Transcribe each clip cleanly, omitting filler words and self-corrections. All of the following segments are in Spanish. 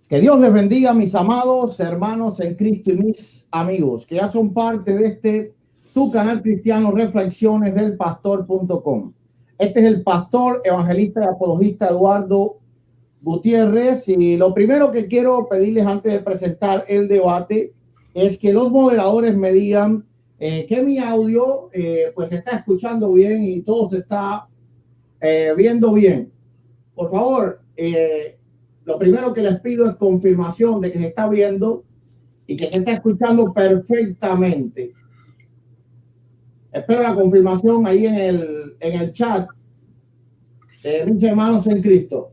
Que Dios les bendiga, mis amados hermanos en Cristo y mis amigos que ya son parte de tu canal cristiano Reflexiones del Pastor.com. Este es el pastor, evangelista y apologista Eduardo Gutiérrez. Y lo primero que quiero pedirles antes de presentar el debate es que los moderadores me digan que mi audio pues se está escuchando bien y todo se está viendo bien. Por favor, lo primero que les pido es confirmación de que se está viendo y que se está escuchando perfectamente. Espero la confirmación ahí en el chat de mis hermanos en Cristo.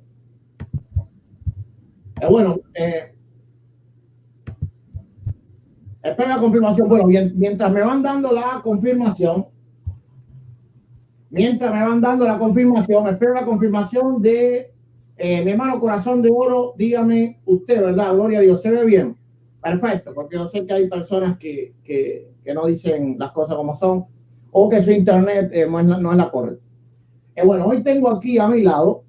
Espero la confirmación. Bueno, mientras me van dando la confirmación, espero la confirmación de mi hermano Corazón de Oro. Dígame usted, ¿verdad? Gloria a Dios. ¿Se ve bien? Perfecto, porque yo sé que hay personas que no dicen las cosas como son o que su internet no es la correcta. Bueno, hoy tengo aquí a mi lado,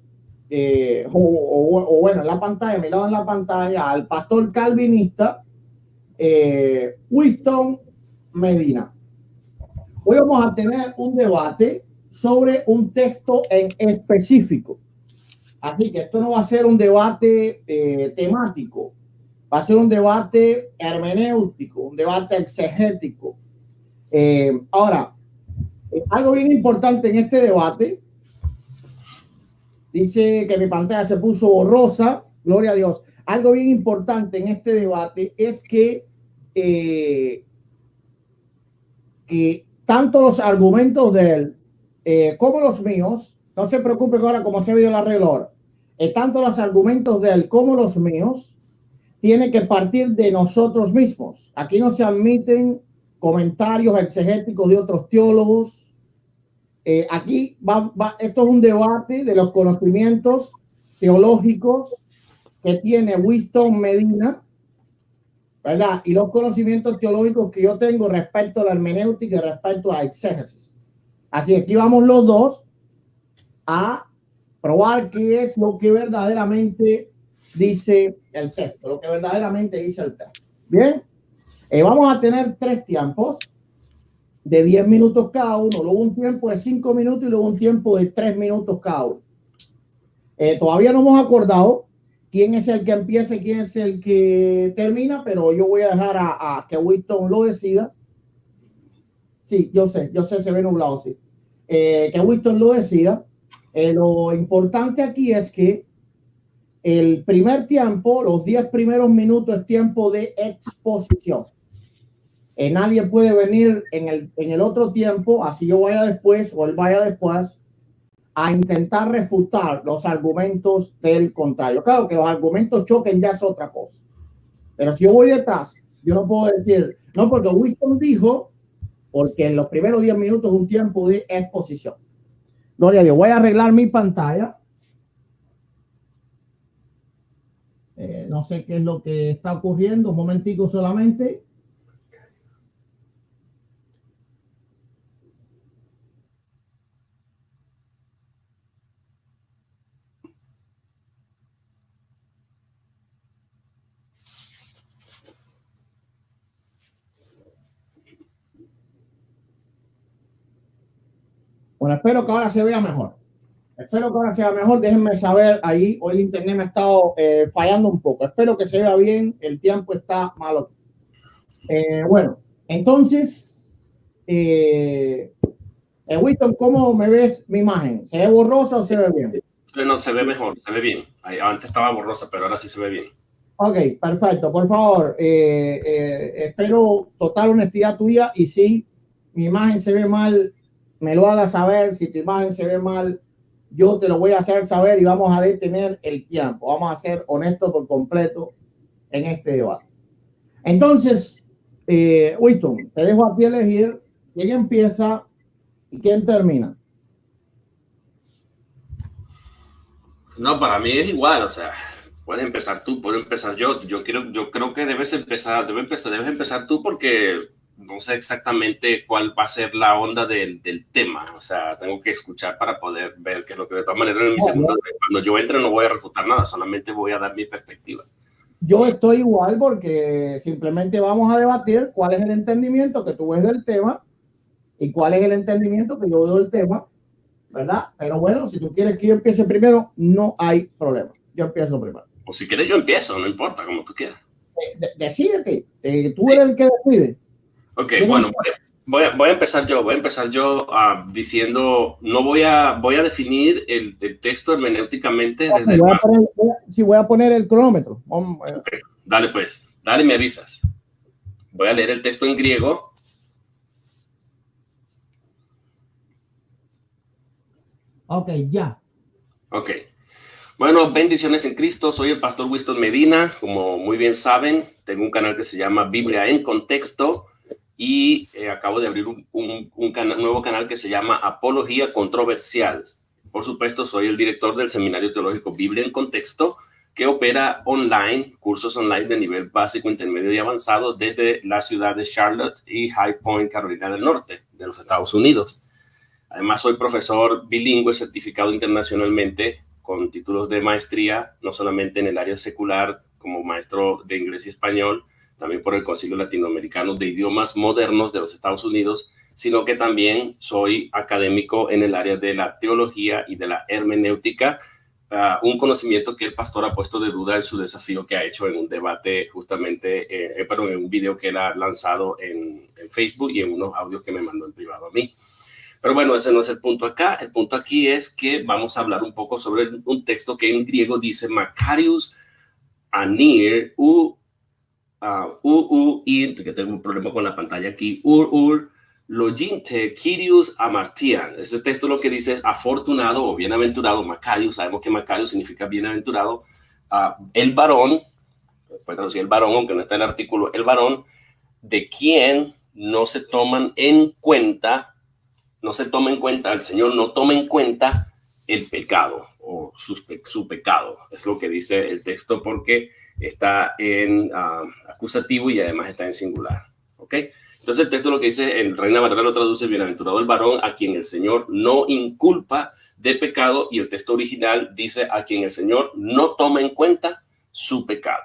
bueno, en la pantalla, a mi lado en la pantalla, al pastor calvinista Winston Medina. Hoy vamos a tener un debate sobre un texto en específico. Así que esto no va a ser un debate temático, va a ser un debate hermenéutico, un debate exegético. Ahora, algo bien importante en este debate, dice que mi pantalla se puso borrosa, gloria a Dios. Algo bien importante en este debate es que tanto los argumentos de él como los míos, no se preocupe ahora como se ha visto el arreglo, tanto los argumentos de él como los míos tienen que partir de nosotros mismos. Aquí no se admiten comentarios exegéticos de otros teólogos. Aquí esto es un debate de los conocimientos teológicos que tiene Winston Medina, ¿verdad? Y los conocimientos teológicos que yo tengo respecto a la hermenéutica y respecto a la exégesis. Así que aquí vamos los dos a probar qué es lo que verdaderamente dice el texto, lo que verdaderamente dice el texto. Bien, vamos a tener 3 tiempos de 10 minutos cada uno, luego un tiempo de 5 minutos y luego un tiempo de 3 minutos cada uno. Todavía no hemos acordado quién es el que empieza y quién es el que termina, pero yo voy a dejar a que Winston lo decida. Sí, yo sé, se ve nublado, sí. Que Winston lo decida. Lo importante aquí es que el primer tiempo, los 10 primeros minutos, es tiempo de exposición. Nadie puede venir en el otro tiempo, así yo vaya después o él vaya después, a intentar refutar los argumentos del contrario. Claro que los argumentos choquen, ya es otra cosa. Pero si yo voy detrás, yo no puedo decir, no, porque Winston dijo, porque en los primeros 10 minutos es un tiempo de exposición. Gloria a Dios. Voy a arreglar mi pantalla. No sé qué es lo que está ocurriendo. Un momentico solamente. Bueno, espero que ahora se vea mejor. Déjenme saber ahí. Hoy el internet me ha estado fallando un poco. Espero que se vea bien. El tiempo está malo. Bueno, entonces, Winston, ¿cómo me ves mi imagen? ¿Se ve borrosa o se ve bien? No, se ve mejor, se ve bien. Antes estaba borrosa, pero ahora sí se ve bien. Ok, perfecto. Por favor, espero total honestidad tuya y si mi imagen se ve mal, me lo hagas saber. Si tu imagen se ve mal, yo te lo voy a hacer saber y vamos a detener el tiempo. Vamos a ser honestos por completo en este debate. Entonces, Winston, te dejo a ti elegir quién empieza y quién termina. No, para mí es igual, o sea, puedes empezar tú, puedo empezar yo. Yo creo que debes empezar tú porque no sé exactamente cuál va a ser la onda del tema. O sea, tengo que escuchar para poder ver qué es lo que de todas maneras en mi segunda vez. Cuando yo entre no voy a refutar nada, solamente voy a dar mi perspectiva. Yo estoy igual porque simplemente vamos a debatir cuál es el entendimiento que tú ves del tema y cuál es el entendimiento que yo veo del tema, ¿verdad? Pero bueno, si tú quieres que yo empiece primero, no hay problema. Yo empiezo primero. O si quieres yo empiezo, no importa, como tú quieras. Decídete, tú eres el que decide. Ok, bueno, voy a empezar yo diciendo, no voy a definir el texto hermenéuticamente desde voy a poner el cronómetro. Okay, dale pues, dale, me avisas. Voy a leer el texto en griego. Ok, ya. Ok. Bueno, bendiciones en Cristo. Soy el pastor Winston Medina. Como muy bien saben, tengo un canal que se llama Biblia en Contexto y acabo de abrir un nuevo canal que se llama Apología Controversial. Por supuesto, soy el director del Seminario Teológico Biblia en Contexto, que opera online, cursos online de nivel básico, intermedio y avanzado desde la ciudad de Charlotte y High Point, Carolina del Norte, de los Estados Unidos. Además, soy profesor bilingüe certificado internacionalmente con títulos de maestría, no solamente en el área secular como maestro de inglés y español, también por el Concilio Latinoamericano de Idiomas Modernos de los Estados Unidos, sino que también soy académico en el área de la teología y de la hermenéutica, un conocimiento que el pastor ha puesto de duda en su desafío que ha hecho en un debate justamente, en un video que él ha lanzado en Facebook y en unos audios que me mandó en privado a mí. Pero bueno, ese no es el punto acá. El punto aquí es que vamos a hablar un poco sobre un texto que en griego dice Makarios anir que tengo un problema con la pantalla aquí, loginte Kyrios amartian. Ese texto lo que dice es afortunado o bienaventurado, Makarios. Sabemos que Makarios significa bienaventurado. El varón, puede traducir el varón, aunque no está el artículo, el varón de quien no se toman en cuenta, el Señor no toma en cuenta el pecado o su pecado. Es lo que dice el texto porque está en acusativo y además está en singular. ¿Ok? Entonces el texto lo que dice, en Reina Valera lo traduce, bienaventurado el varón a quien el Señor no inculpa de pecado, y el texto original dice a quien el Señor no toma en cuenta su pecado.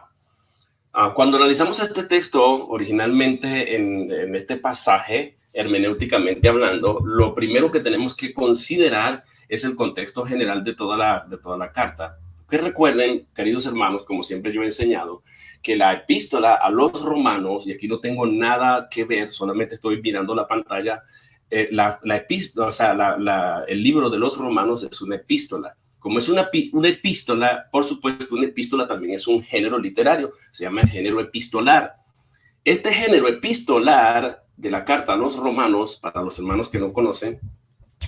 Cuando analizamos este texto originalmente en este pasaje, hermenéuticamente hablando, lo primero que tenemos que considerar es el contexto general de toda la carta. Que recuerden, queridos hermanos, como siempre yo he enseñado, que la epístola a los romanos, y aquí no tengo nada que ver, solamente estoy mirando la pantalla, la epístola, o sea, el libro de los romanos es una epístola. Como es una epístola, por supuesto, una epístola también es un género literario, se llama el género epistolar. Este género epistolar de la carta a los romanos, para los hermanos que no conocen,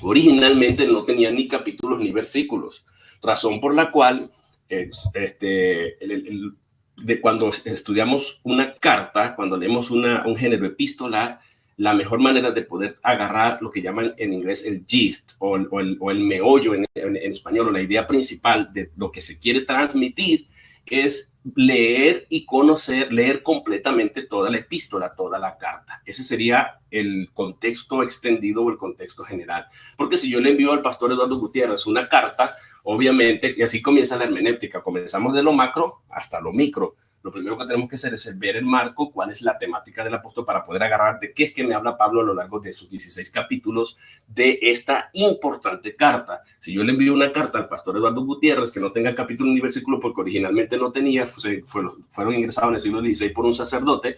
originalmente no tenía ni capítulos ni versículos, razón por la cual cuando estudiamos una carta, cuando leemos un género epistolar, la mejor manera de poder agarrar lo que llaman en inglés el gist o el meollo en español, o la idea principal de lo que se quiere transmitir, es leer y conocer, leer completamente toda la epístola, toda la carta. Ese sería el contexto extendido o el contexto general. Porque si yo le envío al pastor Eduardo Gutiérrez una carta, obviamente, y así comienza la hermenéutica, comenzamos de lo macro hasta lo micro. Lo primero que tenemos que hacer es ver el marco, cuál es la temática del apóstol, para poder agarrar de qué es que me habla Pablo a lo largo de sus 16 capítulos de esta importante carta. Si yo le envío una carta al pastor Eduardo Gutiérrez que no tenga capítulo ni versículo, porque originalmente no tenía, fueron ingresados en el siglo XVI por un sacerdote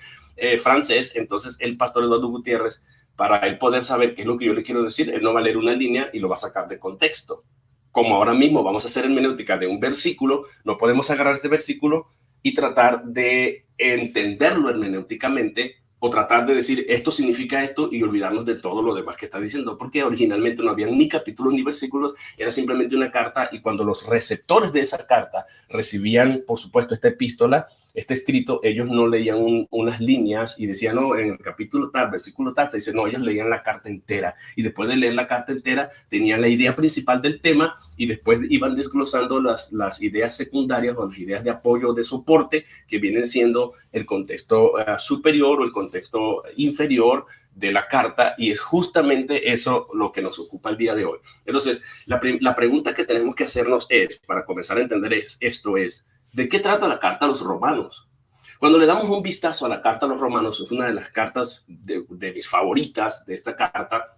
francés, entonces el pastor Eduardo Gutiérrez, para él poder saber qué es lo que yo le quiero decir, él no va a leer una línea y lo va a sacar de contexto. Como ahora mismo vamos a hacer hermenéutica de un versículo, no podemos agarrar este versículo y tratar de entenderlo hermenéuticamente, o tratar de decir esto significa esto y olvidarnos de todo lo demás que está diciendo, porque originalmente no había ni capítulos ni versículos, era simplemente una carta, y cuando los receptores de esa carta recibían, por supuesto, esta epístola, este escrito, ellos no leían unas líneas y decían, no, en el capítulo tal, versículo tal, se dice, no, ellos leían la carta entera, y después de leer la carta entera tenían la idea principal del tema, y después iban desglosando las ideas secundarias o las ideas de apoyo, de soporte, que vienen siendo el contexto superior o el contexto inferior de la carta, y es justamente eso lo que nos ocupa el día de hoy. Entonces, la pregunta que tenemos que hacernos es, para comenzar a entender esto es, ¿De qué trata la carta a los romanos? Cuando le damos un vistazo a la carta a los romanos, es una de las cartas de mis favoritas de esta carta,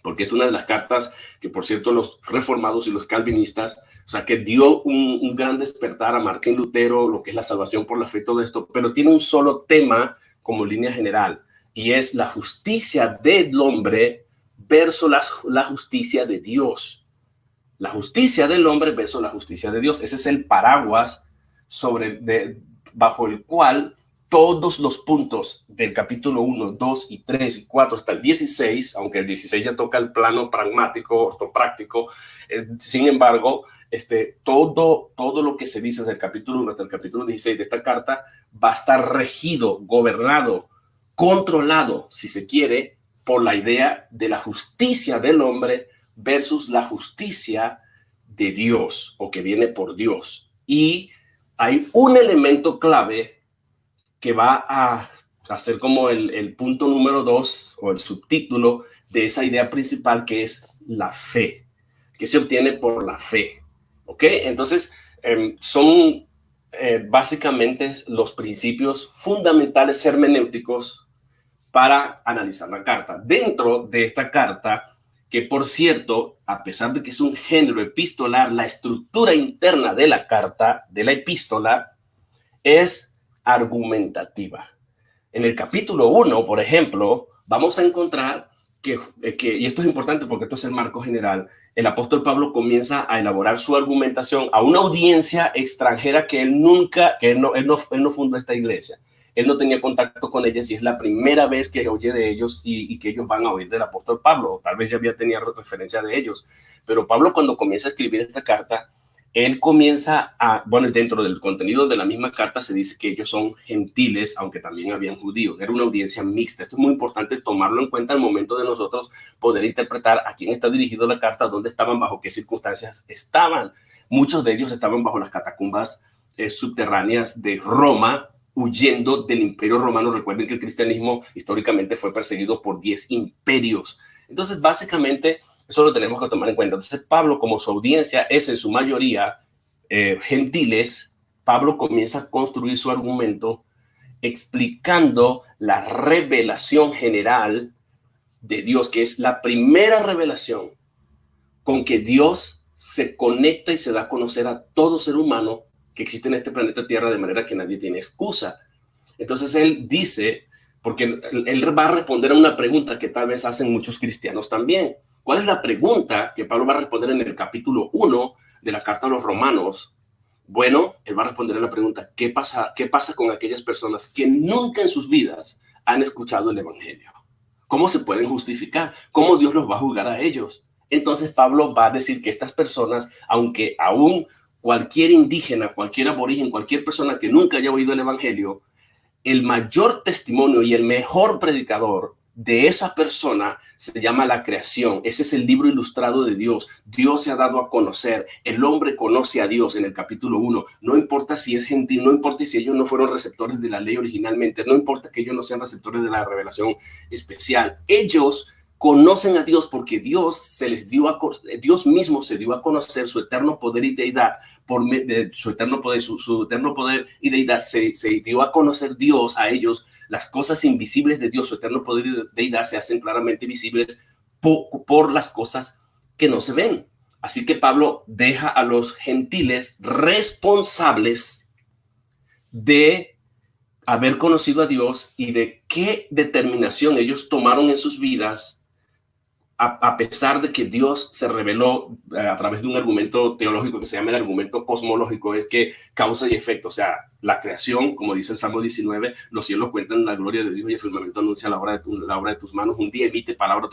porque es una de las cartas que, por cierto, los reformados y los calvinistas, o sea, que dio un gran despertar a Martín Lutero, lo que es la salvación por la fe y todo esto, pero tiene un solo tema como línea general, y es la justicia del hombre versus la justicia de Dios. La justicia del hombre versus la justicia de Dios. Ese es el paraguas bajo el cual todos los puntos del capítulo 1, 2 y 3 y 4 hasta el 16, aunque el 16 ya toca el plano pragmático, ortopráctico, sin embargo, todo lo que se dice desde el capítulo 1 hasta el capítulo 16 de esta carta va a estar regido, gobernado, controlado, si se quiere, por la idea de la justicia del hombre versus la justicia de Dios, o que viene por Dios. Y hay un elemento clave que va a ser como el punto número 2 o el subtítulo de esa idea principal, que es la fe, que se obtiene por la fe. ¿Ok? Entonces, son básicamente los principios fundamentales hermenéuticos para analizar la carta. Dentro de esta carta, que por cierto, a pesar de que es un género epistolar, la estructura interna de la carta, de la epístola, es argumentativa. En el capítulo 1, por ejemplo, vamos a encontrar que, y esto es importante porque esto es el marco general, el apóstol Pablo comienza a elaborar su argumentación a una audiencia extranjera que él no fundó esta iglesia. Él no tenía contacto con ellas y es la primera vez que oye de ellos y que ellos van a oír del apóstol Pablo. Tal vez ya había tenido referencia de ellos. Pero Pablo, cuando comienza a escribir esta carta, él comienza dentro del contenido de la misma carta se dice que ellos son gentiles, aunque también habían judíos. Era una audiencia mixta. Esto es muy importante tomarlo en cuenta al momento de nosotros poder interpretar a quién está dirigido la carta, dónde estaban, bajo qué circunstancias estaban. Muchos de ellos estaban bajo las catacumbas subterráneas de Roma, huyendo del imperio romano. Recuerden que el cristianismo históricamente fue perseguido por 10 imperios. Entonces, básicamente, eso lo tenemos que tomar en cuenta. Entonces, Pablo, como su audiencia es en su mayoría gentiles, Pablo comienza a construir su argumento explicando la revelación general de Dios, que es la primera revelación con que Dios se conecta y se da a conocer a todo ser humano que existe en este planeta Tierra, de manera que nadie tiene excusa. Entonces él dice, porque él va a responder a una pregunta que tal vez hacen muchos cristianos también. ¿Cuál es la pregunta que Pablo va a responder en el capítulo 1 de la carta a los romanos? Bueno, él va a responder a la pregunta, ¿qué pasa con aquellas personas que nunca en sus vidas han escuchado el evangelio? ¿Cómo se pueden justificar? ¿Cómo Dios los va a juzgar a ellos? Entonces Pablo va a decir que estas personas, aunque aún cualquier indígena, cualquier aborigen, cualquier persona que nunca haya oído el evangelio, el mayor testimonio y el mejor predicador de esa persona se llama la creación. Ese es el libro ilustrado de Dios. Dios se ha dado a conocer. El hombre conoce a Dios en el capítulo 1. No importa si es gentil, no importa si ellos no fueron receptores de la ley originalmente, no importa que ellos no sean receptores de la revelación especial. Ellos conocen a Dios porque Dios mismo se dio a conocer su eterno poder y deidad su eterno poder y deidad se dio a conocer Dios a ellos. Las cosas invisibles de Dios, su eterno poder y deidad, se hacen claramente visibles por las cosas que no se ven. Así que Pablo deja a los gentiles responsables de haber conocido a Dios y de qué determinación ellos tomaron en sus vidas, a pesar de que Dios se reveló a través de un argumento teológico que se llama el argumento cosmológico, es que causa y efecto, o sea, la creación, como dice el Salmo 19, los cielos cuentan la gloria de Dios y el firmamento anuncia la obra de tus manos. Un día emite palabra a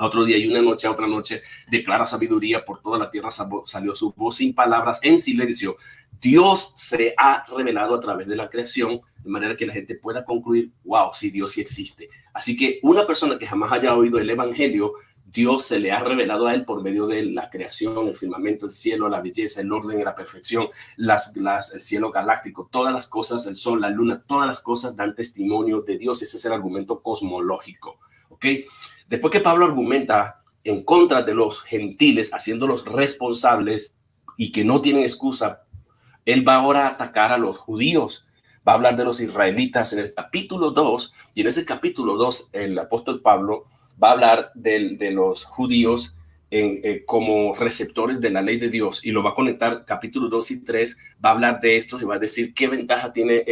otro día, y una noche a otra noche declara sabiduría. Por toda la tierra salió su voz sin palabras, en silencio. Dios se ha revelado a través de la creación, de manera que la gente pueda concluir, wow, sí, Dios sí existe. Así que una persona que jamás haya oído el evangelio, Dios se le ha revelado a él por medio de la creación, el firmamento, el cielo, la belleza, el orden y la perfección, el cielo galáctico, todas las cosas, el sol, la luna, todas las cosas dan testimonio de Dios. Ese es el argumento cosmológico, ¿ok? Después que Pablo argumenta en contra de los gentiles, haciéndolos responsables y que no tienen excusa Él va ahora a atacar a los judíos, va a hablar de los israelitas en el capítulo 2, y en ese capítulo 2 el apóstol Pablo va a hablar de los judíos como receptores de la ley de Dios, y lo va a conectar capítulos 2 y 3, va a hablar de esto y va a decir qué ventaja tienen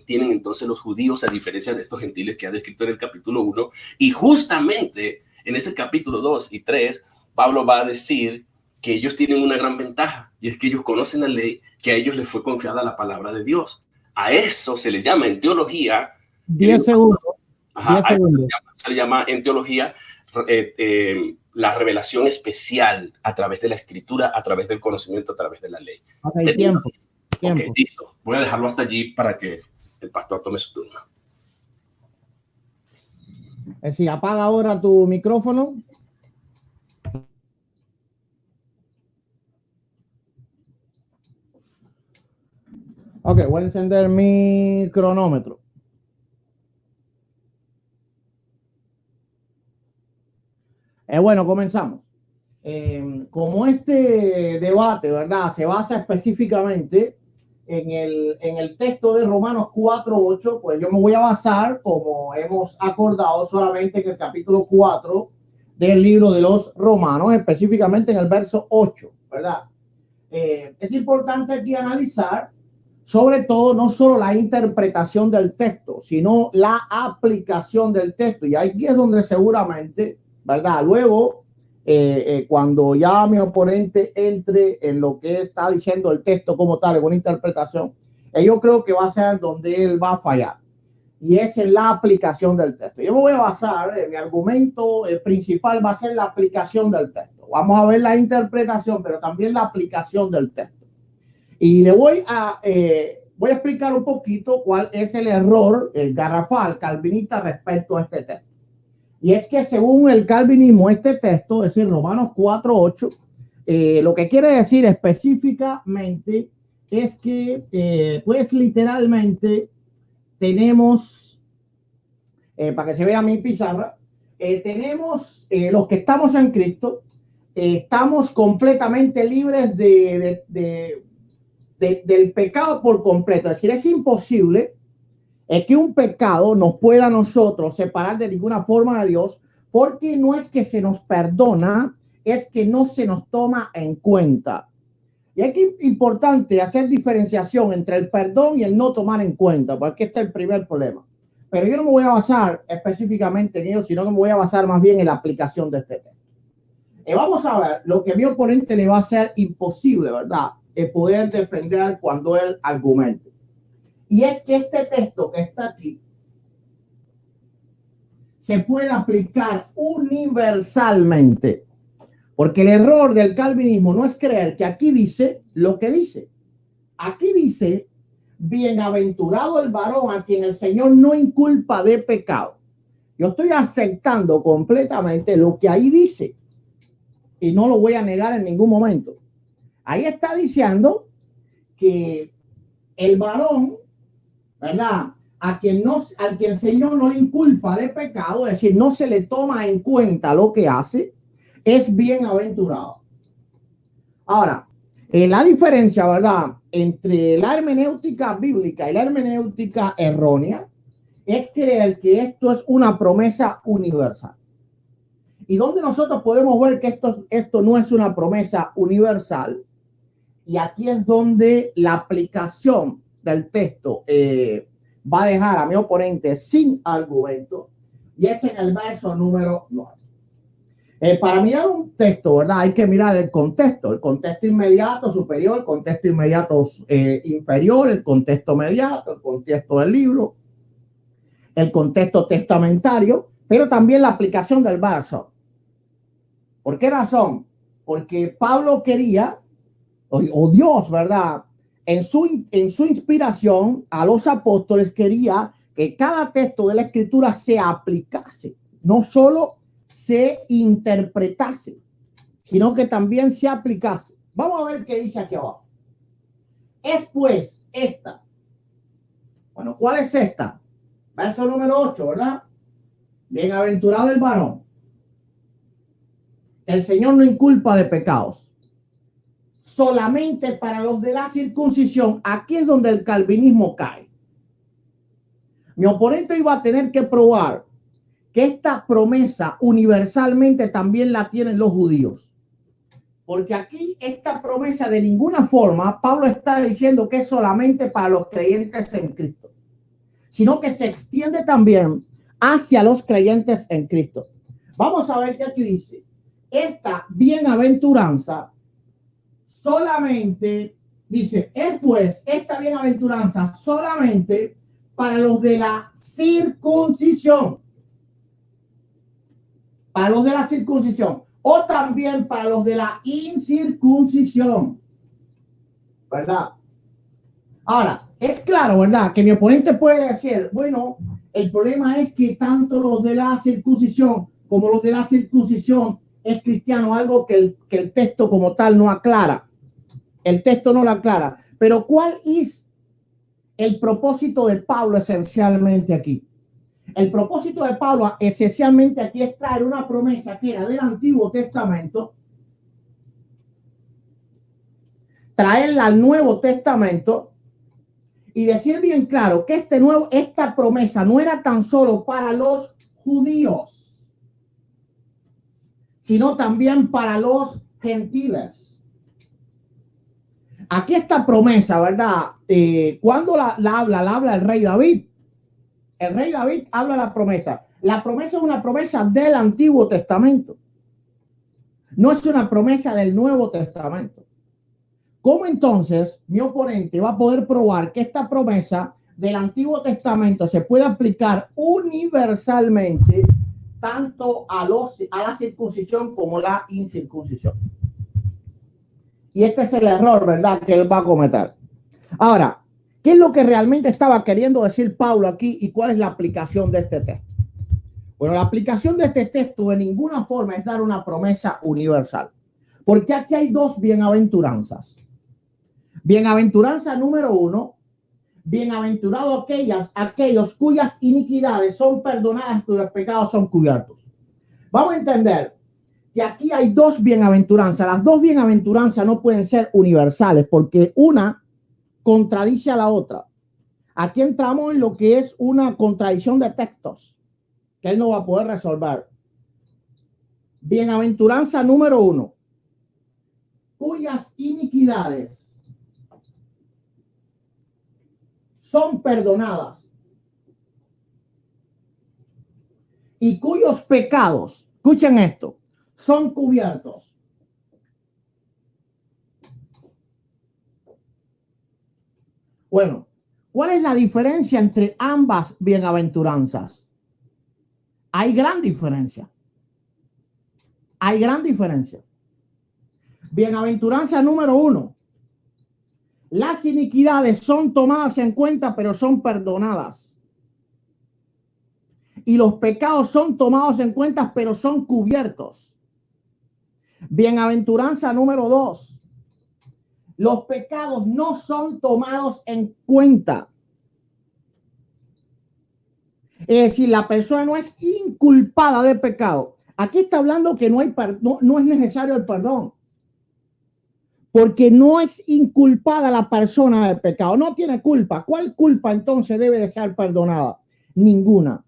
entonces los judíos a diferencia de estos gentiles que ha descrito en el capítulo 1, y justamente en ese capítulo 2 y 3, Pablo va a decir que ellos tienen una gran ventaja, y es que ellos conocen la ley, que a ellos les fue confiada la palabra de Dios. A eso se le llama en teología. 10 segundos. Ajá, 10 segundos. Se le llama en teología la revelación especial a través de la escritura, a través del conocimiento, a través de la ley. Okay, tiempo. Ok, listo. Voy a dejarlo hasta allí para que el pastor tome su turno. Si apaga ahora tu micrófono. Ok, voy a encender mi cronómetro. Bueno, comenzamos. Como este debate, ¿verdad?, se basa específicamente en el texto de Romanos 4:8, pues yo me voy a basar, como hemos acordado, solamente en el capítulo 4 del libro de los Romanos, específicamente en el verso 8, ¿verdad? Es importante aquí analizar, sobre todo, no solo la interpretación del texto, sino la aplicación del texto. Y aquí es donde seguramente, ¿verdad?, luego, cuando ya mi oponente entre en lo que está diciendo el texto como tal, en una interpretación, yo creo que va a ser donde él va a fallar. Y es en la aplicación del texto. Yo me voy a basar, mi argumento principal va a ser la aplicación del texto. Vamos a ver la interpretación, pero también la aplicación del texto. Y le voy a explicar un poquito cuál es el error garrafal calvinista respecto a este texto. Y es que según el calvinismo, este texto, es decir, Romanos 4:8, lo que quiere decir específicamente es que, pues literalmente, tenemos, para que se vea mi pizarra, tenemos los que estamos en Cristo, estamos completamente libres del pecado por completo. Es decir, es imposible que un pecado nos pueda a nosotros separar de ninguna forma de Dios, porque no es que se nos perdona, es que no se nos toma en cuenta. Y aquí es importante hacer diferenciación entre el perdón y el no tomar en cuenta, porque este es el primer problema. Pero yo no me voy a basar específicamente en ello, sino que me voy a basar más bien en la aplicación de este texto. Vamos a ver lo que mi oponente le va a hacer imposible, ¿verdad?, poder defender cuando él argumente. Y es que este texto que está aquí se puede aplicar universalmente. Porque el error del calvinismo no es creer que aquí dice lo que dice. Aquí dice, bienaventurado el varón a quien el Señor no inculpa de pecado. Yo estoy aceptando completamente lo que ahí dice y no lo voy a negar en ningún momento. Ahí está diciendo que el varón, ¿verdad?, a quien el Señor no le inculpa de pecado, es decir, no se le toma en cuenta lo que hace, es bienaventurado. Ahora, la diferencia, ¿verdad?, entre la hermenéutica bíblica y la hermenéutica errónea es creer que esto es una promesa universal. Y donde nosotros podemos ver que esto no es una promesa universal, y aquí es donde la aplicación del texto va a dejar a mi oponente sin argumento, y es en el verso número 9. Para mirar un texto, ¿verdad?, hay que mirar el contexto inmediato superior, el contexto inmediato inferior, el contexto mediato, el contexto del libro, el contexto testamentario, pero también la aplicación del verso. ¿Por qué razón? Porque Pablo quería, o Dios, ¿verdad?, en su inspiración a los apóstoles quería que cada texto de la escritura se aplicase, no solo se interpretase, sino que también se aplicase. Vamos a ver qué dice aquí abajo. Es pues esta. Bueno, ¿cuál es esta? Verso número 8, ¿verdad? Bienaventurado el varón. El Señor no inculpa de pecados. solamente para los de la circuncisión. Aquí es donde el calvinismo cae. Mi oponente iba a tener que probar que esta promesa universalmente también la tienen los judíos. Porque aquí esta promesa de ninguna forma Pablo está diciendo que es solamente para los creyentes en Cristo, sino que se extiende también hacia los creyentes en Cristo. Vamos a ver qué aquí dice. Esta bienaventuranza solamente, dice, es pues esta bienaventuranza solamente para los de la circuncisión. Para los de la circuncisión. O también para los de la incircuncisión. ¿Verdad? Ahora, es claro, ¿verdad? Que mi oponente puede decir, bueno, el problema es que tanto los de la circuncisión como los de la circuncisión es cristiano, algo que el texto como tal no aclara. El texto no lo aclara. Pero ¿cuál es el propósito de Pablo esencialmente aquí? El propósito de Pablo esencialmente aquí es traer una promesa que era del Antiguo Testamento, traerla al Nuevo Testamento y decir bien claro que esta promesa no era tan solo para los judíos, sino también para los gentiles. Aquí esta promesa, ¿verdad? Cuando la habla el rey David. El rey David habla la promesa. La promesa es una promesa del Antiguo Testamento. No es una promesa del Nuevo Testamento. ¿Cómo entonces mi oponente va a poder probar que esta promesa del Antiguo Testamento se puede aplicar universalmente tanto a la circuncisión como la incircuncisión? Y este es el error, ¿verdad?, que él va a cometer. Ahora, ¿qué es lo que realmente estaba queriendo decir Pablo aquí y cuál es la aplicación de este texto? Bueno, la aplicación de este texto de ninguna forma es dar una promesa universal, porque aquí hay dos bienaventuranzas. Bienaventuranza número 1, bienaventurados aquellos cuyas iniquidades son perdonadas, cuyos pecados son cubiertos. Vamos a entender que aquí hay dos bienaventuranzas. Las dos bienaventuranzas no pueden ser universales porque una contradice a la otra. Aquí entramos en lo que es una contradicción de textos que él no va a poder resolver. Bienaventuranza número 1, cuyas iniquidades son perdonadas y cuyos pecados, escuchen esto, son cubiertos. Bueno, ¿cuál es la diferencia entre ambas bienaventuranzas? Hay gran diferencia. Hay gran diferencia. Bienaventuranza número 1. Las iniquidades son tomadas en cuenta, pero son perdonadas. Y los pecados son tomados en cuenta, pero son cubiertos. Bienaventuranza número 2. Los pecados no son tomados en cuenta. Es decir, la persona no es inculpada de pecado. Aquí está hablando que no es necesario el perdón. Porque no es inculpada la persona de pecado. No tiene culpa. ¿Cuál culpa entonces debe de ser perdonada? Ninguna.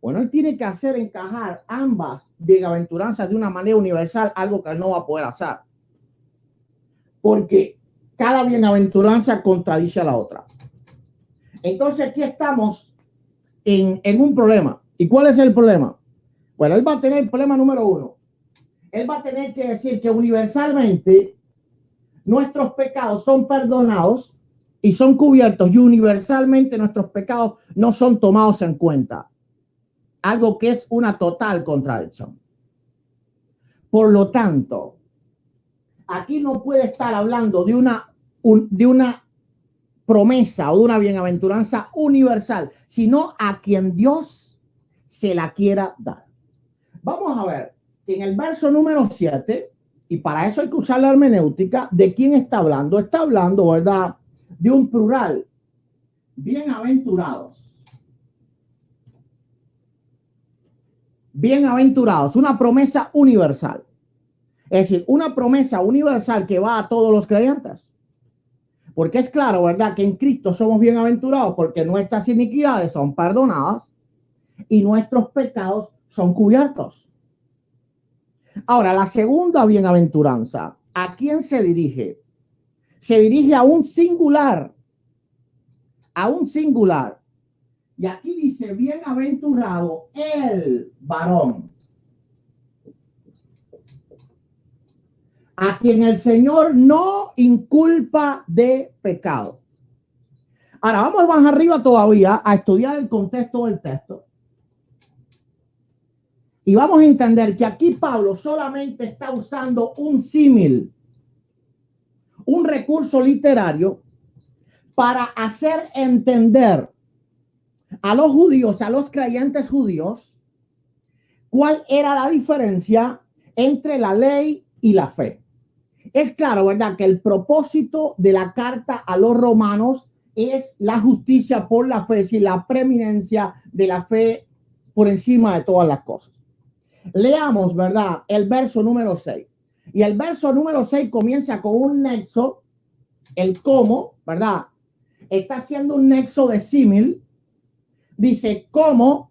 Bueno, él tiene que hacer encajar ambas bienaventuranzas de una manera universal, algo que él no va a poder hacer. Porque cada bienaventuranza contradice a la otra. Entonces aquí estamos en un problema. ¿Y cuál es el problema? Bueno, él va a tener el problema número 1. Él va a tener que decir que universalmente nuestros pecados son perdonados y son cubiertos y universalmente nuestros pecados no son tomados en cuenta. Algo que es una total contradicción. Por lo tanto, aquí no puede estar hablando de una promesa o de una bienaventuranza universal, sino a quien Dios se la quiera dar. Vamos a ver que en el verso número 7, y para eso hay que usar la hermenéutica, ¿de quién está hablando? Está hablando, ¿verdad?, de un plural. Bienaventurados. Bienaventurados, una promesa universal. Es decir, una promesa universal que va a todos los creyentes. Porque es claro, ¿verdad?, que en Cristo somos bienaventurados porque nuestras iniquidades son perdonadas y nuestros pecados son cubiertos. Ahora, la segunda bienaventuranza, ¿a quién se dirige? Se dirige a un singular. A un singular. Y aquí dice, bienaventurado el varón, a quien el Señor no inculpa de pecado. Ahora vamos más arriba todavía a estudiar el contexto del texto. Y vamos a entender que aquí Pablo solamente está usando un símil, un recurso literario para hacer entender a los judíos, a los creyentes judíos, cuál era la diferencia entre la ley y la fe. Es claro, ¿verdad?, que el propósito de la carta a los romanos es la justicia por la fe, y la preeminencia de la fe por encima de todas las cosas. Leamos, ¿verdad?, el verso número 6. Y el verso número 6 comienza con un nexo, el cómo, ¿verdad? Está haciendo un nexo de símil. Dice, ¿cómo?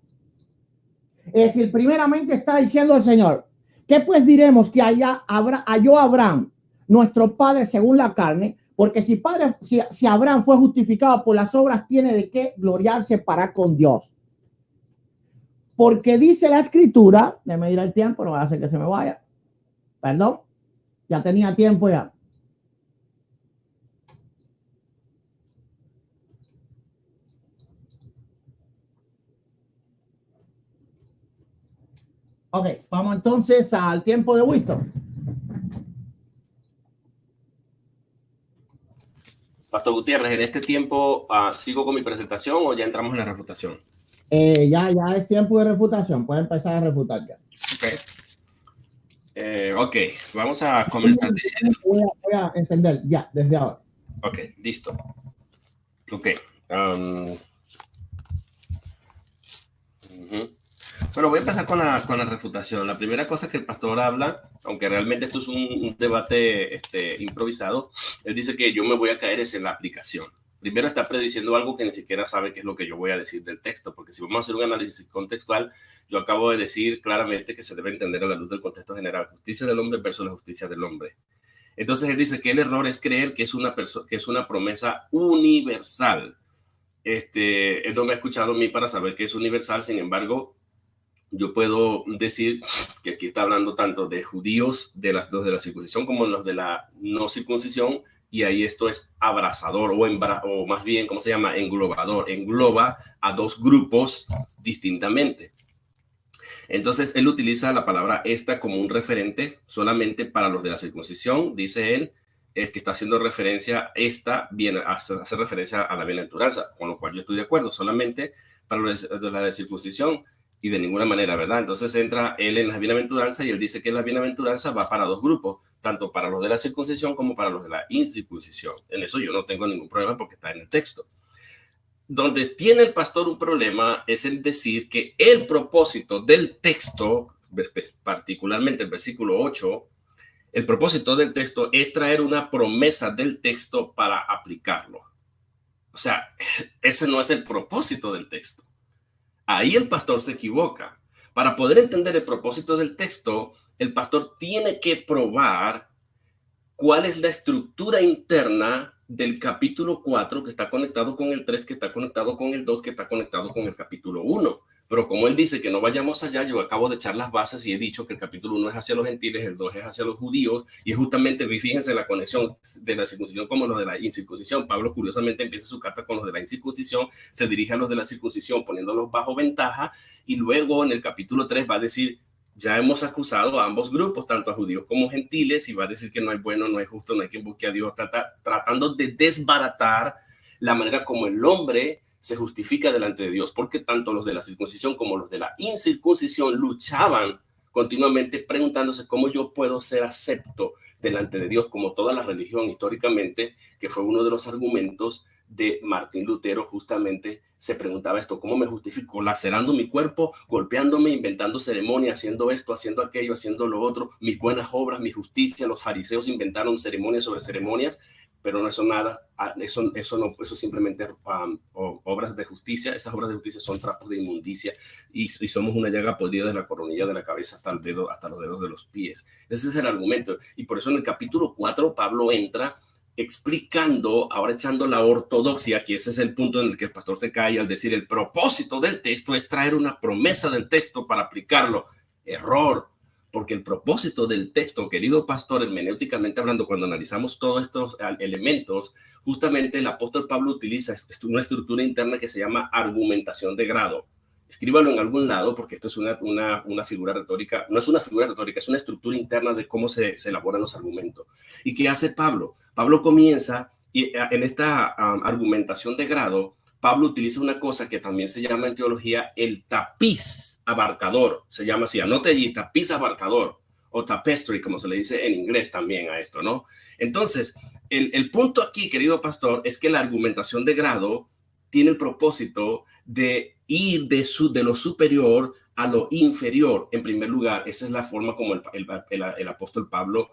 Es decir, primeramente está diciendo el Señor, ¿qué pues diremos que halló Abraham, nuestro padre según la carne? Porque si Abraham fue justificado por las obras, tiene de qué gloriarse para con Dios. Porque dice la escritura, déjame ir al tiempo, no va a hacer que se me vaya. Perdón, ya tenía tiempo ya. Ok, vamos entonces al tiempo de Winston. Pastor Gutiérrez, en este tiempo, ¿sigo con mi presentación o ya entramos en la refutación? Ya es tiempo de refutación. Puede empezar a refutar ya. Ok, vamos a comenzar diciendo. Voy a encender ya, desde ahora. Ok, listo. Ok. Bueno, voy a empezar con la refutación. La primera cosa que el pastor habla, aunque realmente esto es un debate improvisado, él dice que yo me voy a caer es en la aplicación. Primero está prediciendo algo que ni siquiera sabe qué es lo que yo voy a decir del texto, porque si vamos a hacer un análisis contextual, yo acabo de decir claramente que se debe entender a la luz del contexto general, justicia del hombre versus la justicia del hombre. Entonces él dice que el error es creer que es una promesa universal. Él no me ha escuchado a mí para saber que es universal, sin embargo, yo puedo decir que aquí está hablando tanto de judíos, de los de la circuncisión, como los de la no circuncisión, y ahí esto es abrazador o más bien, ¿cómo se llama? Englobador. Engloba a dos grupos distintamente. Entonces, él utiliza la palabra esta como un referente solamente para los de la circuncisión, dice él, es que está haciendo referencia, hace referencia a la bienaventuranza, con lo cual yo estoy de acuerdo, solamente para los de la circuncisión y de ninguna manera, ¿verdad? Entonces entra él en la bienaventuranza y él dice que la bienaventuranza va para dos grupos, tanto para los de la circuncisión como para los de la incircuncisión. En eso yo no tengo ningún problema porque está en el texto. Donde tiene el pastor un problema es en decir que el propósito del texto, particularmente el versículo 8, el propósito del texto es traer una promesa del texto para aplicarlo. O sea, ese no es el propósito del texto. Ahí el pastor se equivoca. Para poder entender el propósito del texto, el pastor tiene que probar cuál es la estructura interna del capítulo 4 que está conectado con el 3, que está conectado con el 2, que está conectado con el capítulo 1. Pero como él dice que no vayamos allá, yo acabo de echar las bases y he dicho que el capítulo 1 es hacia los gentiles, el 2 es hacia los judíos, y justamente, fíjense la conexión de la circuncisión como los de la incircuncisión. Pablo curiosamente empieza su carta con los de la incircuncisión, se dirige a los de la circuncisión poniéndolos bajo ventaja, y luego en el capítulo 3 va a decir, ya hemos acusado a ambos grupos, tanto a judíos como gentiles, y va a decir que no hay bueno, no hay justo, no hay quien busque a Dios, tratando de desbaratar la manera como el hombre se justifica delante de Dios, porque tanto los de la circuncisión como los de la incircuncisión luchaban continuamente preguntándose cómo yo puedo ser acepto delante de Dios, como toda la religión históricamente, que fue uno de los argumentos de Martín Lutero justamente se preguntaba esto: ¿cómo me justifico? Lacerando mi cuerpo, golpeándome, inventando ceremonias, haciendo esto, haciendo aquello, haciendo lo otro, mis buenas obras, mi justicia. Los fariseos inventaron ceremonias sobre ceremonias, pero no son nada, eso simplemente obras de justicia. Esas obras de justicia son trapos de inmundicia y somos una llaga podrida de la coronilla de la cabeza hasta los dedos de los pies. Ese es el argumento. Y por eso en el capítulo 4 Pablo entra explicando, ahora echando la ortodoxia, que ese es el punto en el que el pastor se cae al decir el propósito del texto es traer una promesa del texto para aplicarlo. Error. Porque el propósito del texto, querido pastor, hermenéuticamente hablando, cuando analizamos todos estos elementos, justamente el apóstol Pablo utiliza una estructura interna que se llama argumentación de grado. Escríbalo en algún lado, porque esto es una figura retórica. No es una figura retórica, es una estructura interna de cómo se elaboran los argumentos. ¿Y qué hace Pablo? Pablo comienza en esta argumentación de grado. Pablo utiliza una cosa que también se llama en teología el tapiz abarcador. Se llama así, anote allí, tapiz abarcador, o tapestry, como se le dice en inglés también a esto, ¿no? Entonces, el punto aquí, querido pastor, es que la argumentación de grado tiene el propósito de ir de lo superior a lo inferior. En primer lugar, esa es la forma como el apóstol Pablo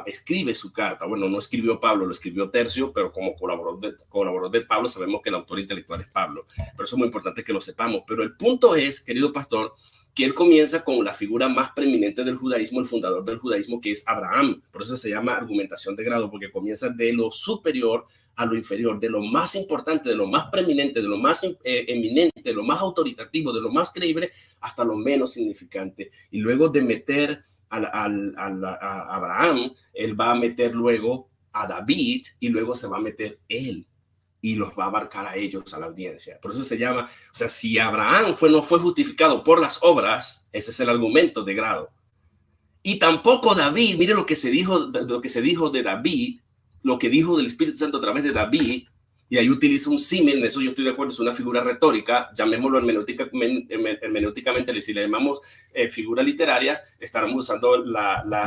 escribe su carta. Bueno, no escribió Pablo, lo escribió Tercio, pero como colaborador de Pablo sabemos que el autor intelectual es Pablo. Pero eso es muy importante que lo sepamos. Pero el punto es, querido pastor, que él comienza con la figura más preeminente del judaísmo, el fundador del judaísmo, que es Abraham. Por eso se llama argumentación de grado, porque comienza de lo superior a lo inferior, de lo más importante, de lo más preeminente, de lo más eminente, de lo más autoritativo, de lo más creíble, hasta lo menos significante. Y luego de meter a Abraham, él va a meter luego a David y luego se va a meter él y los va a abarcar a ellos, a la audiencia. Por eso se llama, o sea, si Abraham no fue justificado por las obras, ese es el argumento de grado. Y tampoco David, mire lo que se dijo de David, lo que dijo del Espíritu Santo a través de David, y ahí utiliza un símil, en eso yo estoy de acuerdo, es una figura retórica, llamémoslo hermenéuticamente, si le llamamos figura literaria, estaremos usando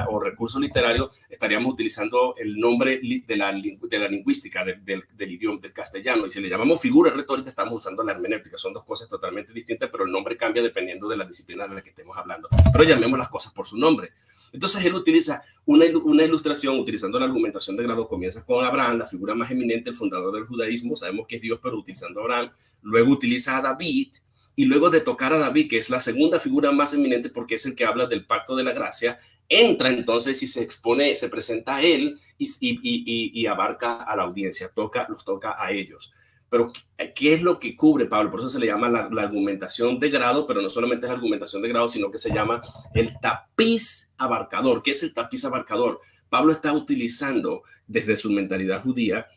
o recurso literario, estaríamos utilizando el nombre de la lingüística del idioma, del castellano, y si le llamamos figura retórica, estamos usando la hermenéutica. Son dos cosas totalmente distintas, pero el nombre cambia dependiendo de la disciplina de la que estemos hablando. Pero llamemos las cosas por su nombre. Entonces él utiliza una ilustración utilizando la argumentación de grado. Comienza con Abraham, la figura más eminente, el fundador del judaísmo. Sabemos que es Dios, pero utilizando a Abraham. Luego utiliza a David, y luego de tocar a David, que es la segunda figura más eminente porque es el que habla del pacto de la gracia, entra entonces y se expone, se presenta a él y abarca a la audiencia, los toca a ellos. Pero ¿qué es lo que cubre Pablo? Por eso se le llama la argumentación de grado, pero no solamente es la argumentación de grado, sino que se llama el tapiz abarcador. ¿Qué es el tapiz abarcador? Pablo está utilizando desde su mentalidad judía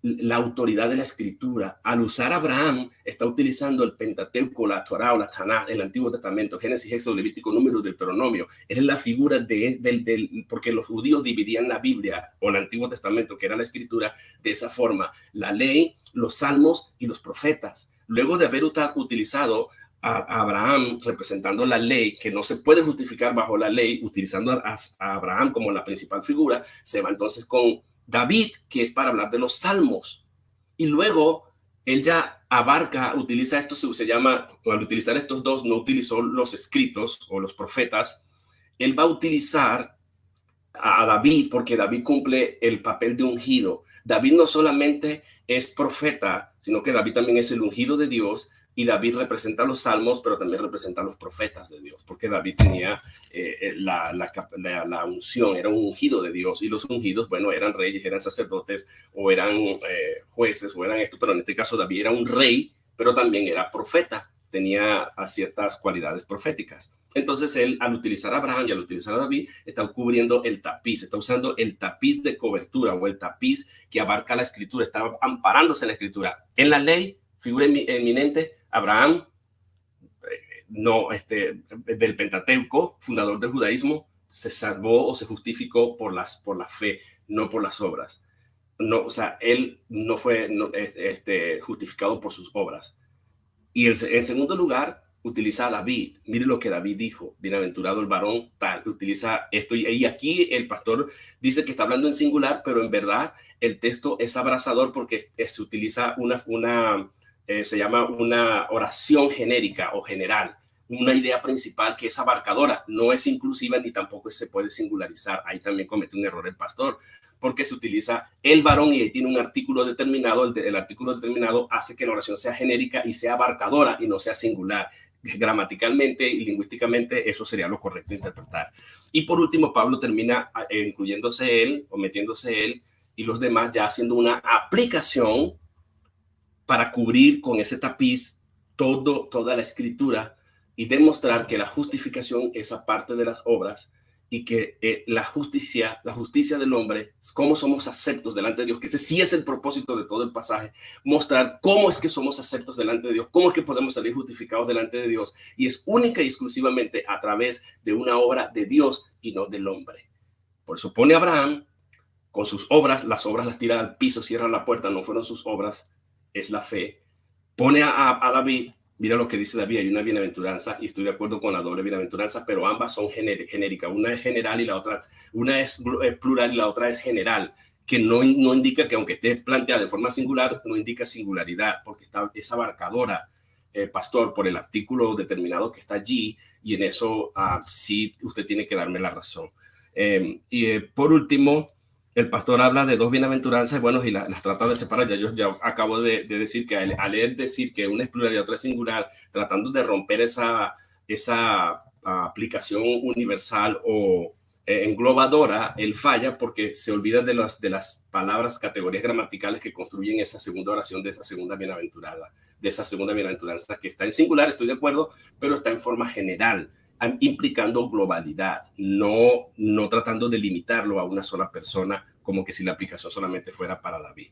la autoridad de la escritura. Al usar a Abraham, está utilizando el Pentateuco, la Torá o la Tanaj, el Antiguo Testamento, Génesis, Éxodo, Levítico, Números, Deuteronomio. Es la figura porque los judíos dividían la Biblia o el Antiguo Testamento, que era la escritura, de esa forma: la ley, los salmos y los profetas. Luego de haber utilizado a Abraham representando la ley, que no se puede justificar bajo la ley, utilizando a Abraham como la principal figura, se va entonces con David, que es para hablar de los salmos. Y luego él ya utiliza esto, se llama, al utilizar estos dos, no utilizó los escritos o los profetas. Él va a utilizar a David porque David cumple el papel de ungido. David no solamente es profeta, sino que David también es el ungido de Dios. Y David representa los salmos, pero también representa a los profetas de Dios, porque David tenía la unción, era un ungido de Dios, y los ungidos, bueno, eran reyes, eran sacerdotes, o eran jueces, o eran esto, pero en este caso David era un rey, pero también era profeta, tenía ciertas cualidades proféticas. Entonces él, al utilizar a Abraham y al utilizar a David, está cubriendo el tapiz, está usando el tapiz de cobertura, o el tapiz que abarca la escritura, está amparándose en la escritura. En la ley, figura eminente, Abraham, del Pentateuco, fundador del judaísmo, se salvó o se justificó por la fe, no por las obras. No, o sea, él no fue justificado por sus obras. Y en segundo lugar, utiliza a David. Mire lo que David dijo, bienaventurado el varón tal, utiliza esto. Y aquí el pastor dice que está hablando en singular, pero en verdad el texto es abrazador porque se utiliza se llama una oración genérica o general, una idea principal que es abarcadora, no es inclusiva ni tampoco se puede singularizar. Ahí también comete un error el pastor, porque se utiliza el varón y ahí tiene un artículo determinado. El artículo determinado hace que la oración sea genérica y sea abarcadora y no sea singular. Gramaticalmente y lingüísticamente eso sería lo correcto interpretar. Y por último, Pablo termina incluyéndose él o metiéndose él y los demás ya haciendo una aplicación para cubrir con ese tapiz toda la escritura y demostrar que la justificación es aparte de las obras y que la justicia del hombre, cómo somos aceptos delante de Dios, que ese sí es el propósito de todo el pasaje, mostrar cómo es que somos aceptos delante de Dios, cómo es que podemos salir justificados delante de Dios, y es única y exclusivamente a través de una obra de Dios y no del hombre. Por eso pone a Abraham con sus obras, las obras las tira al piso, cierra la puerta, no fueron sus obras, es la fe. Pone a David. Mira lo que dice David, hay una bienaventuranza y estoy de acuerdo con la doble bienaventuranza, pero ambas son genéricas. Una es general y la otra, una es plural y la otra es general, que no indica que aunque esté planteada de forma singular, no indica singularidad, porque es abarcadora, pastor, por el artículo determinado que está allí, y en eso sí usted tiene que darme la razón. Por último, el pastor habla de dos bienaventuranzas, bueno, y las trata de separar. Ya acabo de decir que al leer decir que una es plural y otra es singular, tratando de romper esa aplicación universal o englobadora, él falla porque se olvida de las palabras, categorías gramaticales que construyen esa segunda oración de esa segunda bienaventuranza, que está en singular, estoy de acuerdo, pero está en forma general, implicando globalidad, no tratando de limitarlo a una sola persona, como que si la aplicación solamente fuera para David.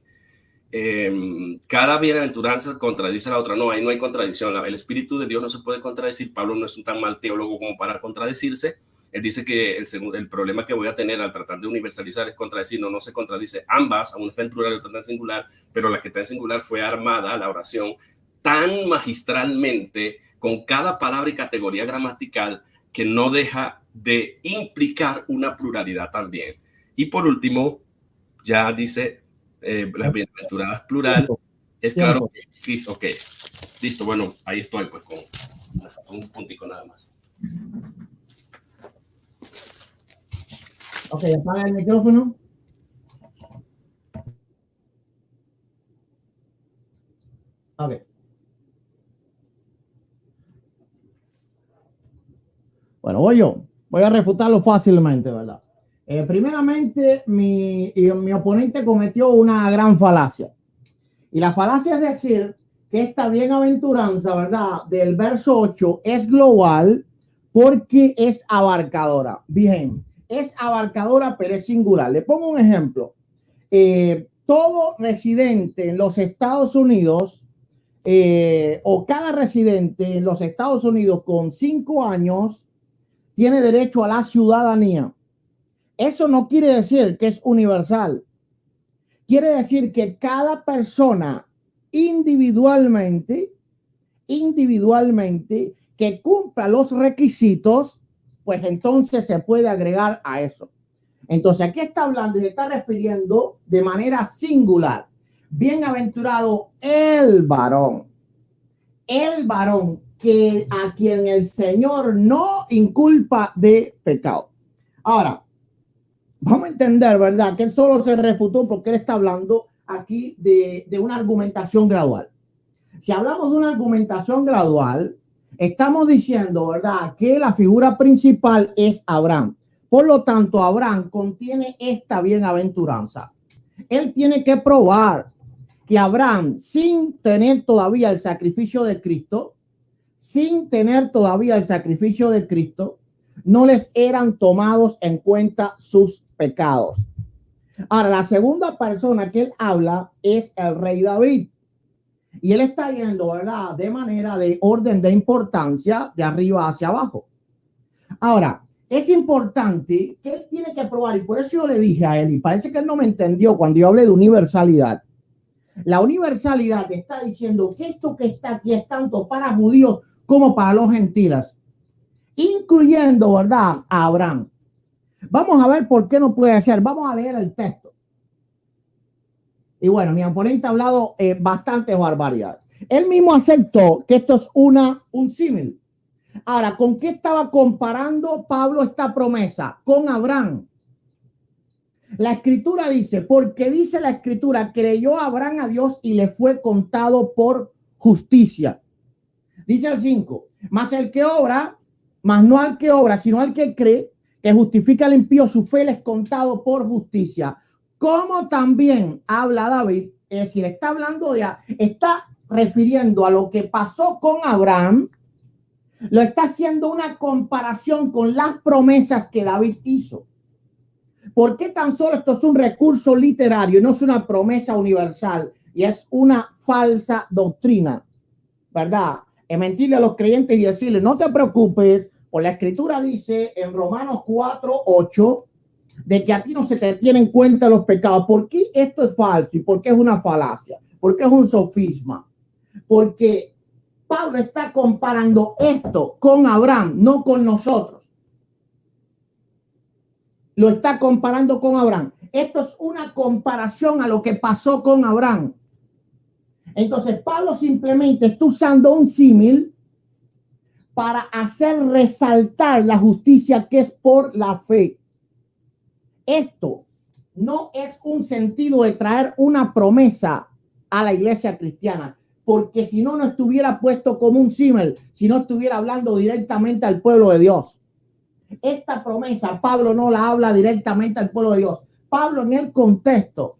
Cada bienaventuranza contradice a la otra. No, ahí no hay contradicción. El Espíritu de Dios no se puede contradecir. Pablo no es un tan mal teólogo como para contradecirse. Él dice que el problema que voy a tener al tratar de universalizar es contradecir. No se contradice. Ambas, aún está en plural y otra está en singular, pero la que está en singular fue armada, la oración, tan magistralmente, con cada palabra y categoría gramatical, que no deja de implicar una pluralidad también. Y por último, ya dice las bienaventuradas plural. Es claro que Cristo, ok, listo, bueno, ahí estoy pues con un puntico nada más. Ok, apaga el micrófono. Ok. Bueno, voy a refutarlo fácilmente, ¿verdad? Primeramente, mi oponente cometió una gran falacia. Y la falacia es decir que esta bienaventuranza, ¿verdad?, del verso 8 es global porque es abarcadora. Bien, es abarcadora, pero es singular. Le pongo un ejemplo. Todo residente en los Estados Unidos o cada residente en los Estados Unidos con 5 años tiene derecho a la ciudadanía. Eso no quiere decir que es universal. Quiere decir que cada persona individualmente que cumpla los requisitos, pues entonces se puede agregar a eso. Entonces aquí está hablando y se está refiriendo de manera singular. Bienaventurado el varón que a quien el Señor no inculpa de pecado. Ahora, vamos a entender, ¿verdad?, que él solo se refutó porque él está hablando aquí de una argumentación gradual. Si hablamos de una argumentación gradual, estamos diciendo, ¿verdad?, que la figura principal es Abraham. Por lo tanto, Abraham contiene esta bienaventuranza. Él tiene que probar que Abraham, sin tener todavía el sacrificio de Cristo, no les eran tomados en cuenta sus pecados. Ahora, la segunda persona que él habla es el rey David. Y él está yendo, ¿verdad?, de manera de orden de importancia de arriba hacia abajo. Ahora, es importante que él tiene que probar, y por eso yo le dije a él, y parece que él no me entendió cuando yo hablé de universalidad. La universalidad está diciendo que esto que está aquí es tanto para judíos como para los gentiles, incluyendo, ¿verdad?, a Abraham. Vamos a ver por qué no puede ser. Vamos a leer el texto. Y bueno, mi oponente ha hablado bastante barbaridad. Él mismo aceptó que esto es un símil. Ahora, ¿con qué estaba comparando Pablo esta promesa? Con Abraham. La escritura dice, porque dice la escritura, creyó Abraham a Dios y le fue contado por justicia. Dice el 5, mas el que obra, mas no al que obra, sino al que cree, que justifica al impío, su fe le es contado por justicia. Como también habla David, es decir, está refiriendo a lo que pasó con Abraham, lo está haciendo una comparación con las promesas que David hizo. ¿Por qué tan solo esto es un recurso literario y no es una promesa universal? Y es una falsa doctrina, ¿verdad? Es mentirle a los creyentes y decirles, no te preocupes, por la escritura dice en Romanos 4:8, de que a ti no se te tienen en cuenta los pecados. ¿Por qué esto es falso? ¿Y por qué es una falacia? ¿Por qué es un sofisma? Porque Pablo está comparando esto con Abraham, no con nosotros. Lo está comparando con Abraham. Esto es una comparación a lo que pasó con Abraham. Entonces, Pablo simplemente está usando un símil para hacer resaltar la justicia que es por la fe. Esto no es un sentido de traer una promesa a la iglesia cristiana, porque si no, no estuviera puesto como un símil, si no estuviera hablando directamente al pueblo de Dios. Esta promesa, Pablo no la habla directamente al pueblo de Dios. Pablo en el contexto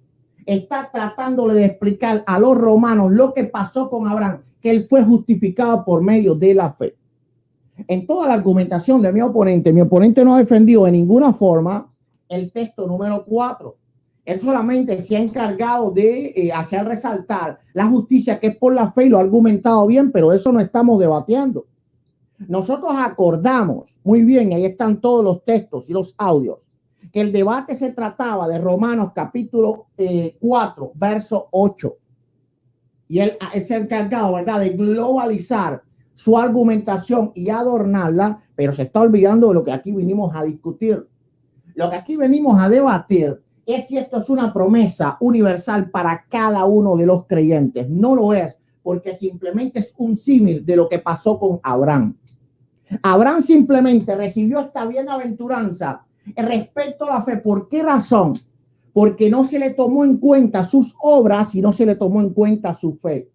está tratándole de explicar a los romanos lo que pasó con Abraham, que él fue justificado por medio de la fe. En toda la argumentación de mi oponente no ha defendido de ninguna forma el texto número 4. Él solamente se ha encargado de hacer resaltar la justicia que es por la fe y lo ha argumentado bien, pero eso no estamos debatiendo. Nosotros acordamos muy bien, ahí están todos los textos y los audios, que el debate se trataba de Romanos capítulo 4, verso 8. Y él se ha encargado, ¿verdad?, de globalizar su argumentación y adornarla, pero se está olvidando de lo que aquí vinimos a discutir. Lo que aquí venimos a debatir es si esto es una promesa universal para cada uno de los creyentes. No lo es, porque simplemente es un símil de lo que pasó con Abraham. Abraham simplemente recibió esta bienaventuranza respecto a la fe. ¿Por qué razón? Porque no se le tomó en cuenta sus obras y no se le tomó en cuenta su fe.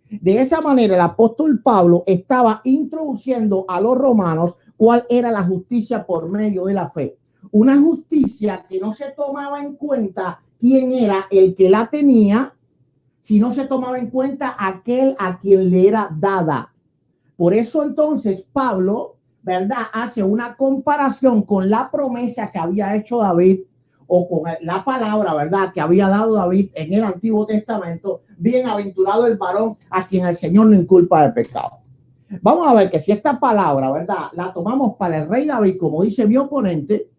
De esa manera, el apóstol Pablo estaba introduciendo a los romanos cuál era la justicia por medio de la fe. Una justicia que no se tomaba en cuenta quién era el que la tenía, sino se tomaba en cuenta aquel a quien le era dada. Por eso entonces Pablo, ¿verdad?, hace una comparación con la promesa que había hecho David o con la palabra, ¿verdad?, que había dado David en el Antiguo Testamento. Bienaventurado el varón a quien el Señor no inculpa de pecado. Vamos a ver que si esta palabra, ¿verdad?, la tomamos para el rey David, como dice mi oponente,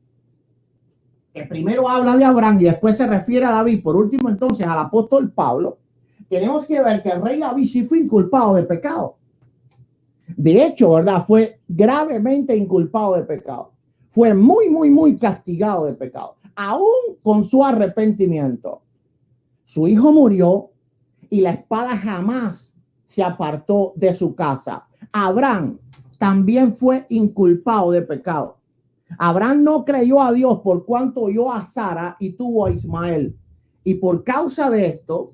que primero habla de Abraham y después se refiere a David, por último entonces al apóstol Pablo, tenemos que ver que el rey David sí fue inculpado de pecado. De hecho, ¿verdad?, fue gravemente inculpado de pecado. Fue muy castigado de pecado, aún con su arrepentimiento. Su hijo murió y la espada jamás se apartó de su casa. Abraham también fue inculpado de pecado. Abraham no creyó a Dios por cuanto oyó a Sara y tuvo a Ismael. Y por causa de esto,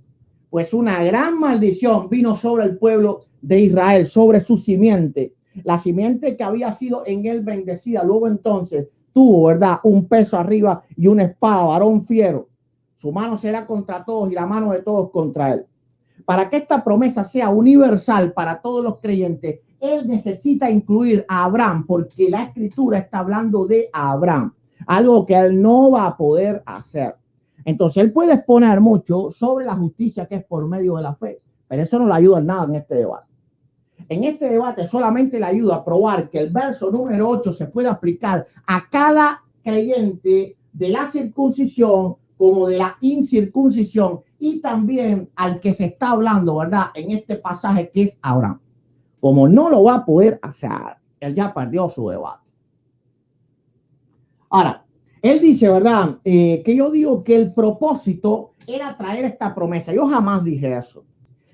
pues una gran maldición vino sobre el pueblo de Israel, sobre su simiente. La simiente que había sido en él bendecida, luego entonces tuvo, ¿verdad?, un peso arriba y una espada, varón fiero. Su mano será contra todos y la mano de todos contra él. Para que esta promesa sea universal para todos los creyentes, él necesita incluir a Abraham, porque la escritura está hablando de Abraham, algo que él no va a poder hacer. Entonces él puede exponer mucho sobre la justicia que es por medio de la fe, pero eso no le ayuda en nada en este debate. En este debate solamente le ayuda a probar que el verso número 8 se puede aplicar a cada creyente de la circuncisión como de la incircuncisión y también al que se está hablando, ¿verdad?, en este pasaje, que es Abraham. como no lo va a poder hacer, él ya perdió su debate. Ahora, él dice, ¿verdad? Que yo digo que el propósito era traer esta promesa. Yo jamás dije eso.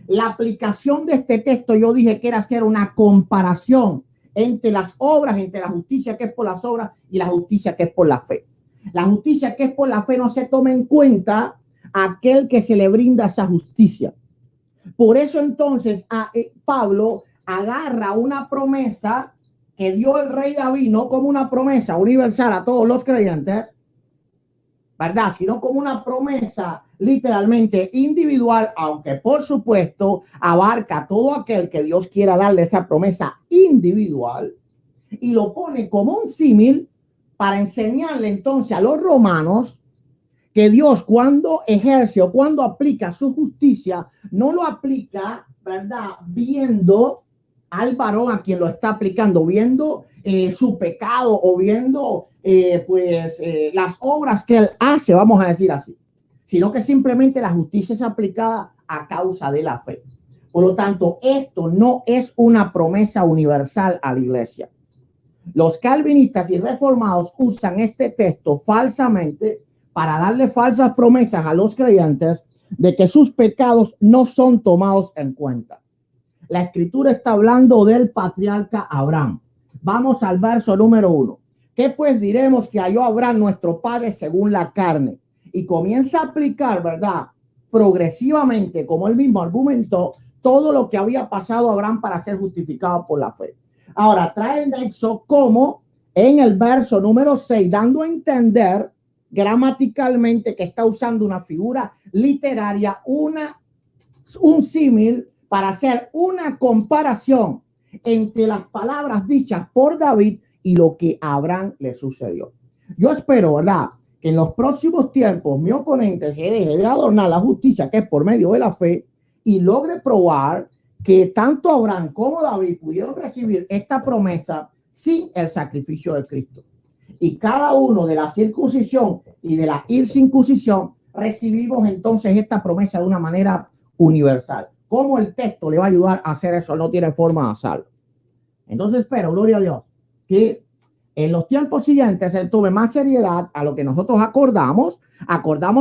La aplicación de este texto, yo dije que era hacer una comparación entre las obras, entre la justicia que es por las obras y la justicia que es por la fe. La justicia que es por la fe no se toma en cuenta a aquel que se le brinda esa justicia. Por eso entonces Pablo agarra una promesa que dio el rey David, no como una promesa universal a todos los creyentes, ¿verdad? Sino como una promesa literalmente individual, aunque por supuesto abarca a todo aquel que Dios quiera darle esa promesa individual, y lo pone como un símil para enseñarle entonces a los romanos que Dios, cuando ejerce o cuando aplica su justicia, no lo aplica, ¿verdad?, viendo al varón a quien lo está aplicando, viendo su pecado o viendo las obras que él hace, vamos a decir así, sino que simplemente la justicia es aplicada a causa de la fe. Por lo tanto, esto no es una promesa universal a la iglesia. Los calvinistas y reformados usan este texto falsamente para darle falsas promesas a los creyentes de que sus pecados no son tomados en cuenta. La escritura está hablando del patriarca Abraham. Vamos al verso número 1. ¿Qué pues diremos que halló Abraham nuestro padre según la carne? Y comienza a aplicar, ¿verdad?, progresivamente, como él mismo argumentó, todo lo que había pasado a Abraham para ser justificado por la fe. Ahora, trae el nexo como en el verso número 6, dando a entender gramaticalmente que está usando una figura literaria, un símil, para hacer una comparación entre las palabras dichas por David y lo que a Abraham le sucedió. Yo espero, ¿verdad?, que en los próximos tiempos mi oponente se deje de adornar la justicia que es por medio de la fe y logre probar que tanto Abraham como David pudieron recibir esta promesa sin el sacrificio de Cristo. Y cada uno de la circuncisión y de la incircuncisión recibimos entonces esta promesa de una manera universal. ¿Cómo el texto le va a ayudar a hacer eso? No tiene forma de hacerlo. Entonces espero, gloria a Dios, que en los tiempos siguientes él tome más seriedad a lo que nosotros acordamos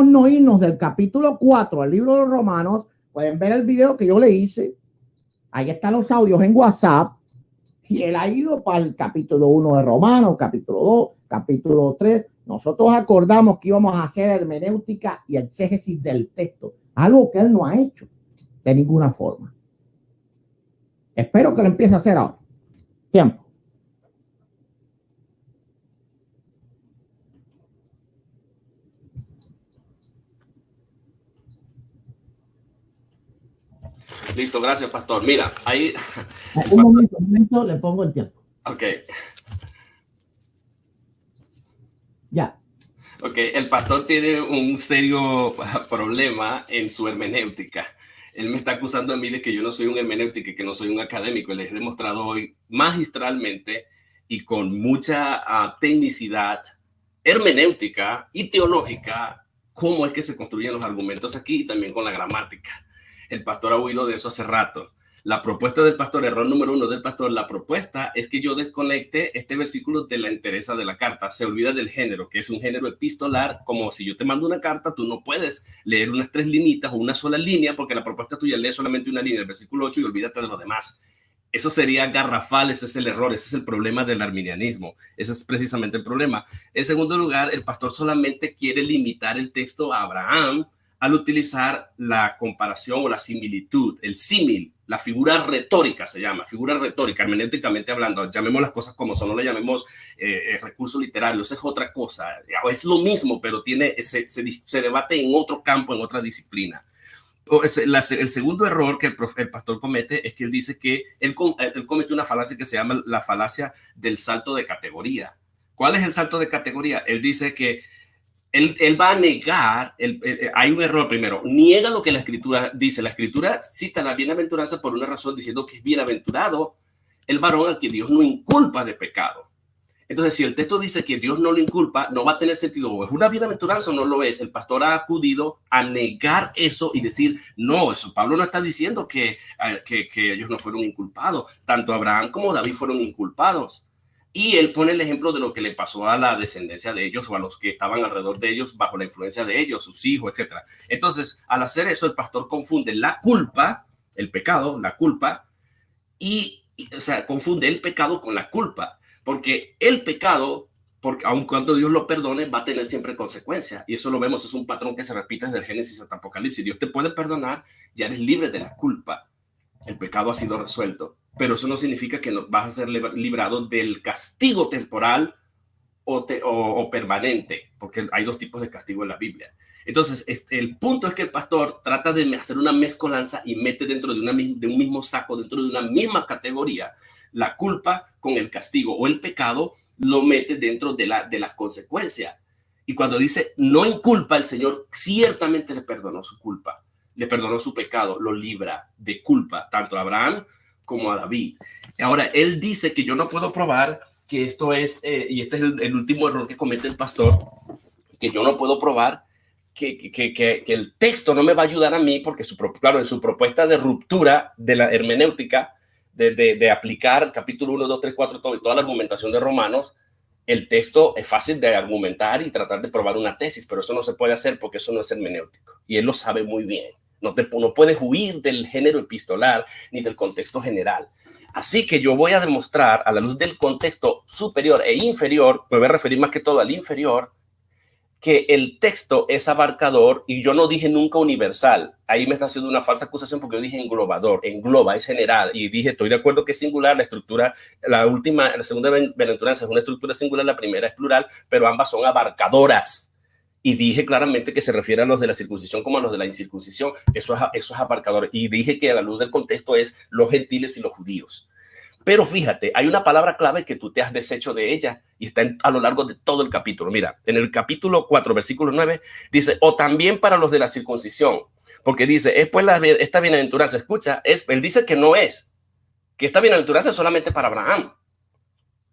no irnos del capítulo 4 al libro de los Romanos. Pueden ver el video que yo le hice. Ahí están los audios en WhatsApp. Y él ha ido para el capítulo 1 de Romanos, capítulo 2, capítulo 3. Nosotros acordamos que íbamos a hacer hermenéutica y exégesis del texto. Algo que él no ha hecho de ninguna forma. Espero que lo empiece a hacer ahora. Tiempo. Listo, gracias, pastor. Mira, ahí... Un momento, le pongo el tiempo. Ok. Ya. Ok, el pastor tiene un serio problema en su hermenéutica. Él me está acusando a mí de que yo no soy un hermenéutico y que no soy un académico. Les he demostrado hoy magistralmente y con mucha tecnicidad hermenéutica y teológica cómo es que se construyen los argumentos aquí y también con la gramática. El pastor ha oído de eso hace rato. La propuesta del pastor, error número 1 del pastor, la propuesta es que yo desconecte este versículo de la entereza de la carta. Se olvida del género, que es un género epistolar, como si yo te mando una carta, tú no puedes leer unas 3 linitas o una sola línea, porque la propuesta tuya lee solamente una línea, el versículo 8, y olvídate de lo demás. Eso sería garrafal, ese es el error, ese es el problema del arminianismo. Ese es precisamente el problema. En segundo lugar, el pastor solamente quiere limitar el texto a Abraham al utilizar la comparación o la similitud, el símil, la figura retórica se llama, figura retórica, hermenéuticamente hablando, llamemos las cosas como son, no le llamemos recurso literario, eso es otra cosa, es lo mismo, pero se debate en otro campo, en otra disciplina. El segundo error que el pastor comete es que él dice que él comete una falacia que se llama la falacia del salto de categoría. ¿Cuál es el salto de categoría? Él dice que él va a negar, hay un error primero, niega lo que la escritura dice. La escritura cita la bienaventuranza por una razón, diciendo que es bienaventurado el varón al que Dios no inculpa de pecado. Entonces, si el texto dice que Dios no lo inculpa, no va a tener sentido. O es una bienaventuranza o no lo es. El pastor ha acudido a negar eso y decir, no, eso Pablo no está diciendo que ellos no fueron inculpados. Tanto Abraham como David fueron inculpados. Y él pone el ejemplo de lo que le pasó a la descendencia de ellos o a los que estaban alrededor de ellos bajo la influencia de ellos, sus hijos, etc. Entonces, al hacer eso, el pastor confunde la culpa, el pecado, la culpa, o sea, confunde el pecado con la culpa. Porque el pecado, porque aun cuando Dios lo perdone, va a tener siempre consecuencias. Y eso lo vemos, es un patrón que se repite desde el Génesis hasta Apocalipsis. Dios te puede perdonar, ya eres libre de la culpa. El pecado ha sido resuelto. Pero eso no significa que no vas a ser librado del castigo temporal o permanente, porque hay dos tipos de castigo en la Biblia. Entonces, el punto es que el pastor trata de hacer una mezcolanza y mete dentro de un mismo saco, dentro de una misma categoría, la culpa con el castigo, o el pecado lo mete dentro de las consecuencias. Y cuando dice no inculpa, el Señor ciertamente le perdonó su culpa, le perdonó su pecado, lo libra de culpa, tanto a Abraham como a David. Ahora, él dice que yo no puedo probar que esto es, y este es el último error que comete el pastor, que yo no puedo probar que el texto no me va a ayudar a mí, porque claro, en su propuesta de ruptura de la hermenéutica, de aplicar capítulo 1, 2, 3, 4, toda la argumentación de Romanos, el texto es fácil de argumentar y tratar de probar una tesis, pero eso no se puede hacer porque eso no es hermenéutico. Y él lo sabe muy bien. No puedes huir del género epistolar ni del contexto general. Así que yo voy a demostrar a la luz del contexto superior e inferior, me voy a referir más que todo al inferior, que el texto es abarcador, y yo no dije nunca universal. Ahí me está haciendo una falsa acusación porque yo dije englobador, engloba, es general, y dije, estoy de acuerdo que es singular, la estructura, la segunda bienaventuranza es una estructura singular, la primera es plural, pero ambas son abarcadoras. Y dije claramente que se refiere a los de la circuncisión como a los de la incircuncisión. Eso es abarcador. Y dije que a la luz del contexto es los gentiles y los judíos. Pero fíjate, hay una palabra clave que tú te has deshecho de ella y está a lo largo de todo el capítulo. Mira, en el capítulo 4, versículo 9, dice, o también para los de la circuncisión, porque dice, es pues esta bienaventuranza, escucha, él dice que no es, que esta bienaventuranza es solamente para Abraham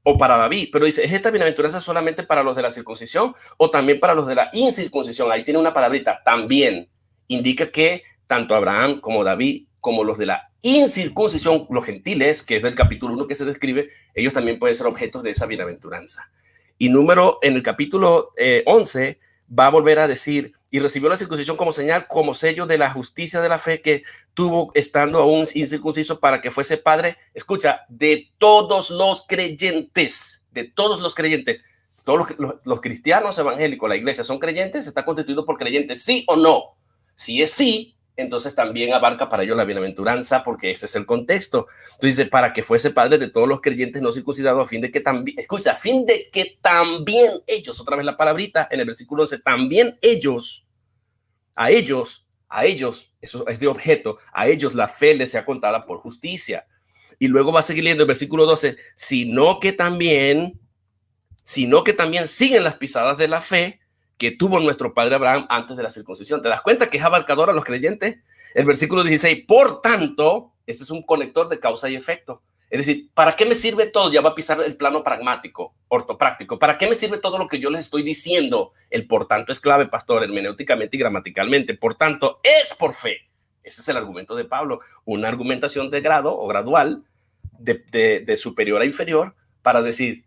o para David, pero dice, ¿es esta bienaventuranza solamente para los de la circuncisión o también para los de la incircuncisión? Ahí tiene una palabrita, también, indica que tanto Abraham como David, como los de la incircuncisión, los gentiles, que es del capítulo 1 que se describe, ellos también pueden ser objetos de esa bienaventuranza. Y en el capítulo 11 va a volver a decir, y recibió la circuncisión como señal, como sello de la justicia de la fe que tuvo estando aún incircunciso, para que fuese padre, escucha, de todos los creyentes, de todos los creyentes. Todos los cristianos evangélicos, la iglesia, son creyentes, está constituido por creyentes, ¿sí o no? Si es sí, entonces también abarca para ellos la bienaventuranza, porque ese es el contexto. Entonces dice, para que fuese padre de todos los creyentes no circuncidados, a fin de que también, escucha, a fin de que también ellos, otra vez la palabrita en el versículo 11, también ellos, a ellos, eso es de objeto, a ellos la fe les sea contada por justicia. Y luego va a seguir leyendo el versículo 12, sino que también siguen las pisadas de la fe que tuvo nuestro padre Abraham antes de la circuncisión. ¿Te das cuenta que es abarcador a los creyentes? El versículo 16, por tanto, este es un conector de causa y efecto. Es decir, ¿para qué me sirve todo? Ya va a pisar el plano pragmático, ortopráctico. ¿Para qué me sirve todo lo que yo les estoy diciendo? El por tanto es clave, pastor, hermenéuticamente y gramaticalmente. Por tanto, es por fe. Ese es el argumento de Pablo. Una argumentación de grado o gradual, de superior a inferior, para decir,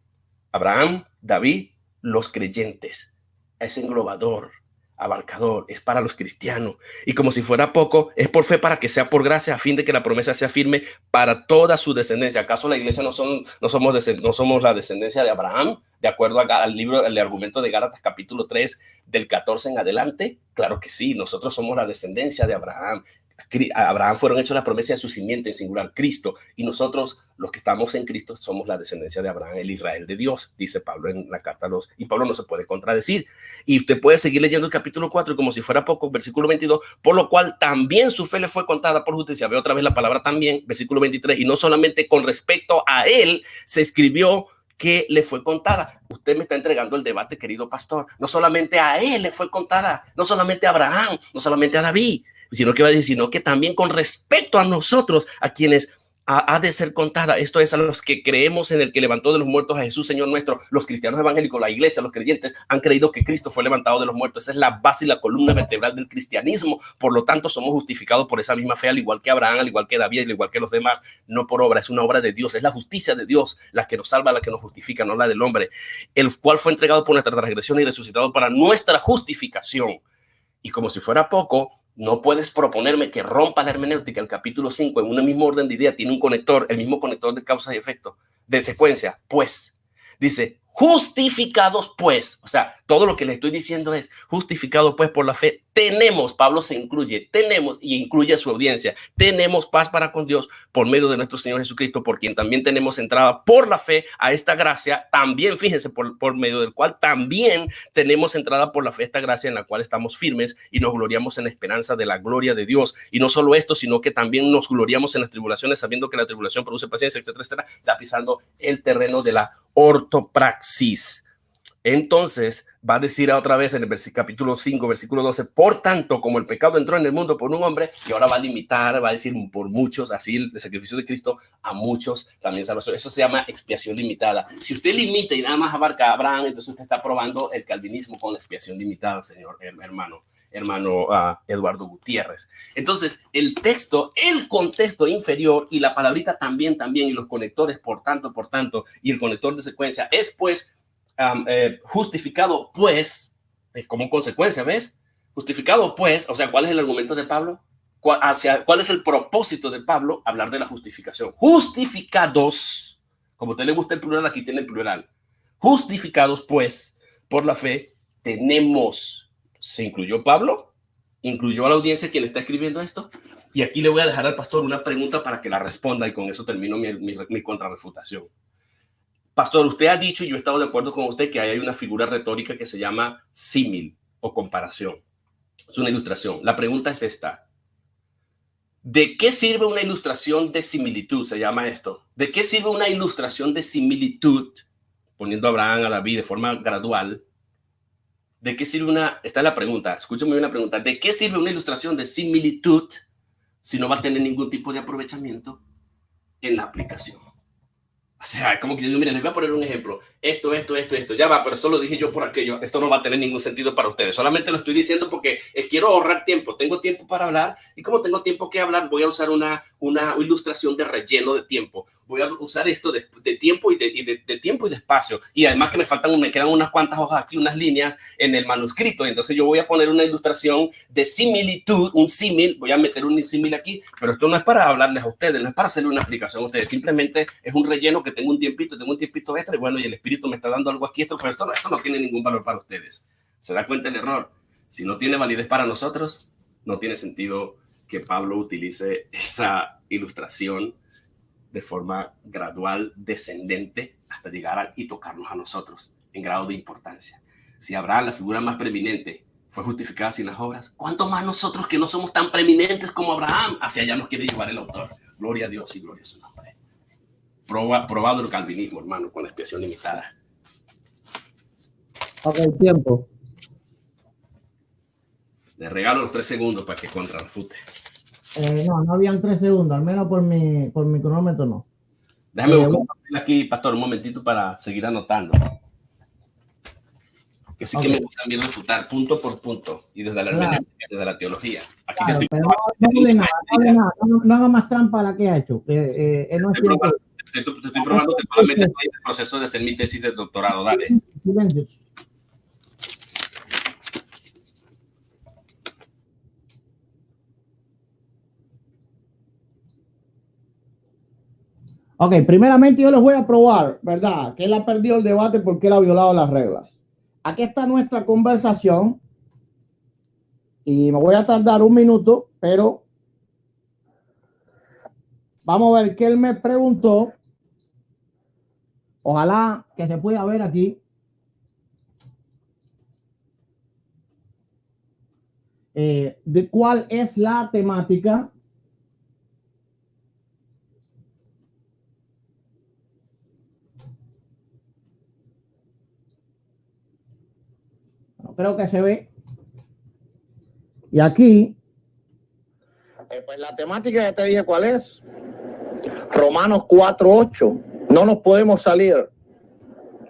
Abraham, David, los creyentes. Es englobador, abarcador, es para los cristianos. Y como si fuera poco, es por fe para que sea por gracia, a fin de que la promesa sea firme para toda su descendencia. ¿Acaso la iglesia no somos la descendencia de Abraham? De acuerdo al libro, el argumento de Gálatas capítulo 3, del 14 en adelante. Claro que sí, nosotros somos la descendencia de Abraham. A Abraham fueron hechas las promesas de su simiente, en singular Cristo, y nosotros, los que estamos en Cristo, somos la descendencia de Abraham, el Israel de Dios, dice Pablo en la carta a los, y Pablo no se puede contradecir. Y usted puede seguir leyendo el capítulo 4, y como si fuera poco, versículo 22, por lo cual también su fe le fue contada por justicia. Ve otra vez la palabra también, versículo 23, y no solamente con respecto a él se escribió que le fue contada. Usted me está entregando el debate, querido pastor. No solamente a él le fue contada, no solamente a Abraham, no solamente a David, sino que va a decir, sino que también con respecto a nosotros, a quienes ha de ser contada. Esto es a los que creemos en el que levantó de los muertos a Jesús, Señor nuestro. Los cristianos evangélicos, la iglesia, los creyentes han creído que Cristo fue levantado de los muertos. Esa es la base y la columna vertebral del cristianismo. Por lo tanto, somos justificados por esa misma fe, al igual que Abraham, al igual que David, al igual que los demás, no por obra. Es una obra de Dios, es la justicia de Dios la que nos salva, la que nos justifica, no la del hombre, el cual fue entregado por nuestra transgresión y resucitado para nuestra justificación. Y como si fuera poco, no puedes proponerme que rompa la hermenéutica. El capítulo 5, en un mismo orden de idea, tiene un conector, el mismo conector de causa y efecto, de secuencia. Pues, dice, justificados pues, o sea, todo lo que le estoy diciendo es justificados pues por la fe. Tenemos, Pablo se incluye, tenemos y incluye a su audiencia, tenemos paz para con Dios por medio de nuestro Señor Jesucristo, por quien también tenemos entrada por la fe a esta gracia, también fíjense, por medio del cual también tenemos entrada por la fe a esta gracia en la cual estamos firmes y nos gloriamos en la esperanza de la gloria de Dios. Y no solo esto, sino que también nos gloriamos en las tribulaciones, sabiendo que la tribulación produce paciencia, etcétera, etcétera. Está pisando el terreno de la ortopraxis. Entonces va a decir otra vez en el capítulo 5, versículo 12, por tanto, como el pecado entró en el mundo por un hombre, y ahora va a limitar, va a decir por muchos, así el sacrificio de Cristo a muchos también salvación. Eso se llama expiación limitada. Si usted limita y nada más abarca a Abraham, entonces usted está probando el calvinismo con la expiación limitada, señor hermano Eduardo Gutiérrez. Entonces, el texto, el contexto inferior y la palabrita también, y los conectores por tanto, y el conector de secuencia es pues justificado pues, como consecuencia, ¿ves? Justificado pues, o sea, ¿cuál es el argumento de Pablo? ¿Cuál es el propósito de Pablo? Hablar de la justificación. Justificados, como a usted le gusta el plural, aquí tiene el plural. Justificados pues, por la fe, tenemos. ¿Se incluyó Pablo? ¿Incluyó a la audiencia quien está escribiendo esto? Y aquí le voy a dejar al pastor una pregunta para que la responda y con eso termino mi contrarrefutación. Pastor, usted ha dicho, y yo he estado de acuerdo con usted, que hay una figura retórica que se llama símil o comparación. Es una ilustración. La pregunta es esta. ¿De qué sirve una ilustración de similitud? Se llama esto. ¿De qué sirve una ilustración de similitud? Poniendo a Abraham, a David de forma gradual. ¿De qué sirve esta es la pregunta, escúchame bien la pregunta. ¿De qué sirve una ilustración de similitud si no va a tener ningún tipo de aprovechamiento en la aplicación? O sea, como que yo digo, miren, les voy a poner un ejemplo. Esto. Ya va, pero eso lo dije yo por aquello. Esto no va a tener ningún sentido para ustedes. Solamente lo estoy diciendo porque quiero ahorrar tiempo. Tengo tiempo para hablar y como tengo tiempo que hablar, voy a usar una ilustración de relleno de tiempo. Voy a usar esto de tiempo y de tiempo y de espacio. Y además que me quedan unas cuantas hojas aquí, unas líneas en el manuscrito. Entonces yo voy a poner una ilustración de similitud, un símil. Voy a meter un símil aquí, pero esto no es para hablarles a ustedes, no es para hacerle una explicación a ustedes. Simplemente es un relleno que tengo un tiempito extra y bueno, y el espíritu me está dando algo aquí, pero esto no tiene ningún valor para ustedes. ¿Se da cuenta el error? Si no tiene validez para nosotros, no tiene sentido que Pablo utilice esa ilustración de forma gradual, descendente, hasta llegar y tocarnos a nosotros en grado de importancia. Si Abraham, la figura más preeminente, fue justificada sin las obras, ¿cuánto más nosotros que no somos tan preeminentes como Abraham? Hacia allá nos quiere llevar el autor. Gloria a Dios y gloria a su nombre. Probado el calvinismo, hermano, con la expiación limitada. Ok, tiempo. Le regalo los 3 segundos para que contrarrefute. No habían 3 segundos, al menos por mi cronómetro no. Déjame buscar un papel aquí, pastor, un momentito para seguir anotando. Que sí que me gusta también refutar punto por punto y desde la hermenéutica, desde la teología. Aquí claro, no haga más trampa a la que ha hecho. No es cierto. Te estoy probando que solamente estoy en el proceso de hacer mi tesis de doctorado. Dale. Ok, primeramente yo les voy a probar, ¿verdad? Que él ha perdido el debate porque él ha violado las reglas. Aquí está nuestra conversación y me voy a tardar un minuto, pero vamos a ver qué él me preguntó. Ojalá que se pueda ver aquí. De cuál es la temática. Creo que se ve. Y aquí, pues la temática ya te dije cuál es. Romanos 4:8. No nos podemos salir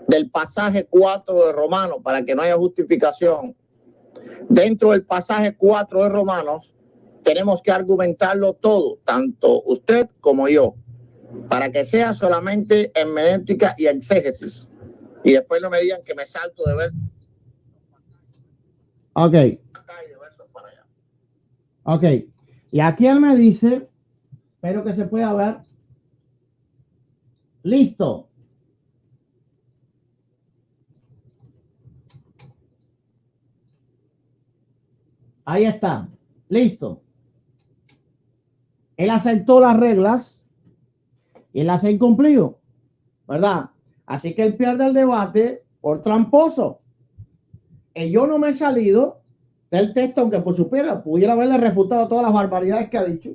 del pasaje 4 de Romanos para que no haya justificación. Dentro del pasaje 4 de Romanos tenemos que argumentarlo todo, tanto usted como yo, para que sea solamente hermenéutica y exégesis. Y después no me digan que me salto de ver. Ok. Ok. Y aquí él me dice, espero que se pueda ver. Listo. Ahí está. Listo. Él aceptó las reglas y las ha incumplido, ¿verdad? Así que él pierde el debate por tramposo. Y yo no me he salido del texto, aunque por supuesto pudiera haberle refutado todas las barbaridades que ha dicho.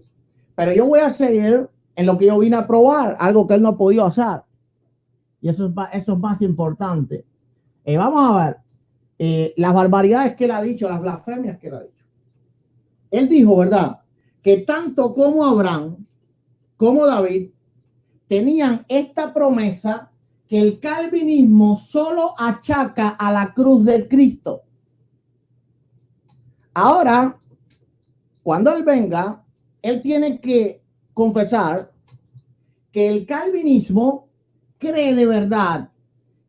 Pero yo voy a seguir en lo que yo vine a probar, algo que él no ha podido hacer. Y eso es más importante. Vamos a ver las barbaridades que él ha dicho, las blasfemias que él ha dicho. Él dijo, ¿verdad?, que tanto como Abraham como David tenían esta promesa que el calvinismo solo achaca a la cruz de Cristo. Ahora, cuando él venga, él tiene que confesar que el calvinismo cree de verdad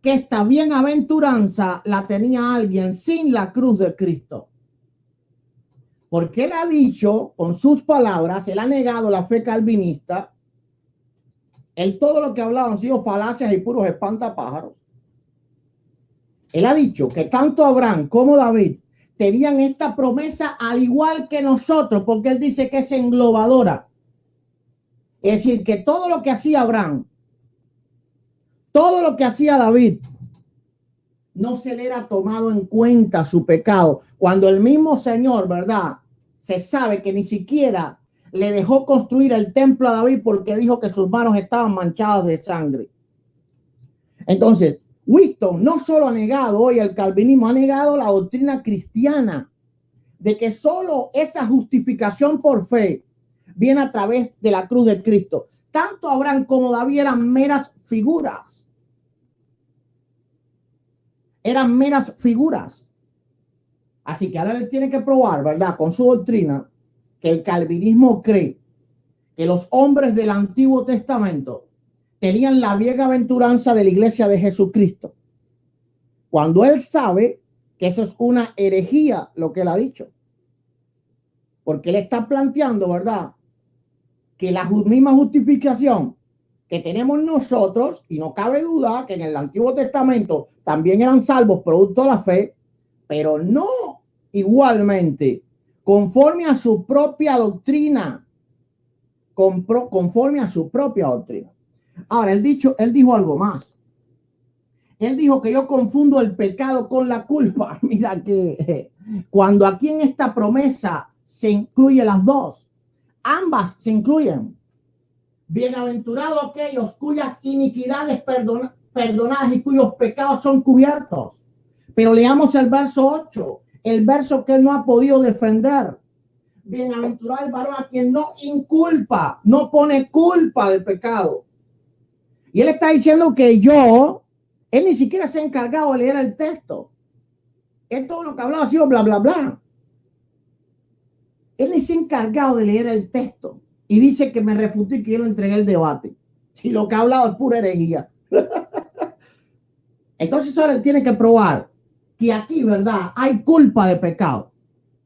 que esta bienaventuranza la tenía alguien sin la cruz de Cristo. Porque él ha dicho con sus palabras, él ha negado la fe calvinista. Él todo lo que ha hablado han sido falacias y puros espantapájaros. Él ha dicho que tanto Abraham como David tenían esta promesa al igual que nosotros, porque él dice que es englobadora. Es decir, que todo lo que hacía Abraham, todo lo que hacía David, no se le era tomado en cuenta su pecado. Cuando el mismo Señor, ¿verdad?, se sabe que ni siquiera le dejó construir el templo a David porque dijo que sus manos estaban manchadas de sangre. Entonces, Wheaton no solo ha negado hoy el calvinismo, ha negado la doctrina cristiana de que solo esa justificación por fe viene a través de la cruz de Cristo. Tanto Abraham como David eran meras figuras. Eran meras figuras. Así que ahora él tiene que probar, ¿verdad?, con su doctrina, que el calvinismo cree que los hombres del Antiguo Testamento tenían la bienaventuranza de la iglesia de Jesucristo, cuando él sabe que eso es una herejía lo que él ha dicho. Porque él está planteando, ¿verdad?, que la misma justificación que tenemos nosotros, y no cabe duda que en el Antiguo Testamento también eran salvos producto de la fe, pero no igualmente conforme a su propia doctrina, conforme a su propia doctrina. Ahora, él dijo algo más. Él dijo que yo confundo el pecado con la culpa. Mira que cuando aquí en esta promesa se incluye las dos, ambas se incluyen. Bienaventurados aquellos cuyas iniquidades perdonadas y cuyos pecados son cubiertos. Pero leamos el verso 8, el verso que él no ha podido defender. Bienaventurado el varón a quien no inculpa, no pone culpa del pecado. Y él está diciendo que él ni siquiera se ha encargado de leer el texto. Él todo lo que ha hablado ha sido bla, bla, bla. Él ni se ha encargado de leer el texto. Y dice que me refutó y que yo le entregué el debate. Si lo que ha hablado es pura herejía. Entonces ahora él tiene que probar que aquí, ¿verdad?, hay culpa de pecado.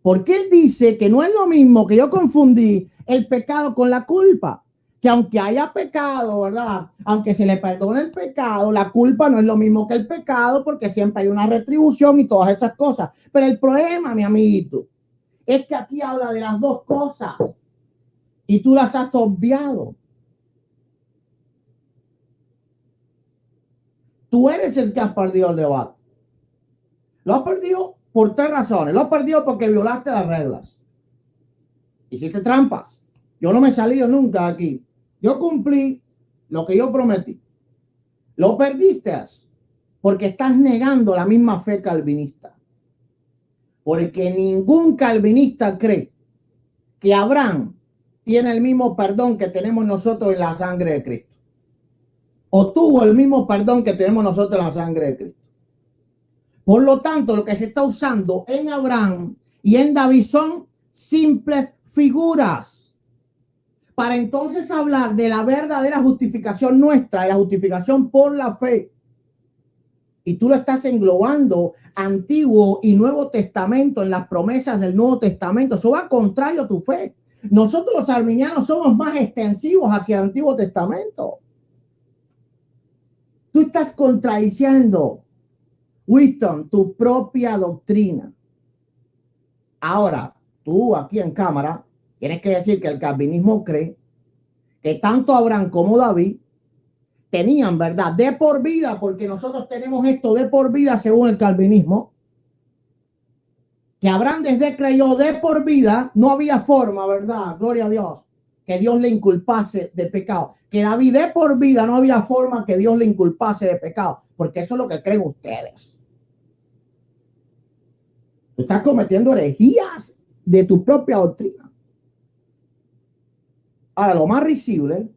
Porque él dice que no es lo mismo, que yo confundí el pecado con la culpa. Que aunque haya pecado, ¿verdad?, aunque se le perdone el pecado, la culpa no es lo mismo que el pecado, porque siempre hay una retribución y todas esas cosas. Pero el problema, mi amiguito, es que aquí habla de las dos cosas y tú las has obviado. Tú eres el que has perdido el debate. Lo has perdido por tres razones. Lo has perdido porque violaste las reglas. Hiciste trampas. Yo no me he salido nunca aquí. Yo cumplí lo que yo prometí. Lo perdiste porque estás negando la misma fe calvinista. Porque ningún calvinista cree que Abraham tiene el mismo perdón que tenemos nosotros en la sangre de Cristo. O tuvo el mismo perdón que tenemos nosotros en la sangre de Cristo. Por lo tanto, lo que se está usando en Abraham y en David son simples figuras. Para entonces hablar de la verdadera justificación nuestra, de la justificación por la fe. Y tú lo estás englobando Antiguo y Nuevo Testamento en las promesas del Nuevo Testamento. Eso va contrario a tu fe. Nosotros los arminianos somos más extensivos hacia el Antiguo Testamento. Tú estás contradiciendo, Winston, tu propia doctrina. Ahora, tú aquí en cámara tienes que decir que el calvinismo cree que tanto Abraham como David tenían verdad de por vida, porque nosotros tenemos esto de por vida según el calvinismo, que Abraham desde creyó de por vida, no había forma, verdad, gloria a Dios, que Dios le inculpase de pecado, que David de por vida no había forma que Dios le inculpase de pecado, porque eso es lo que creen ustedes. Tú estás cometiendo herejías de tu propia doctrina. Ahora, lo más risible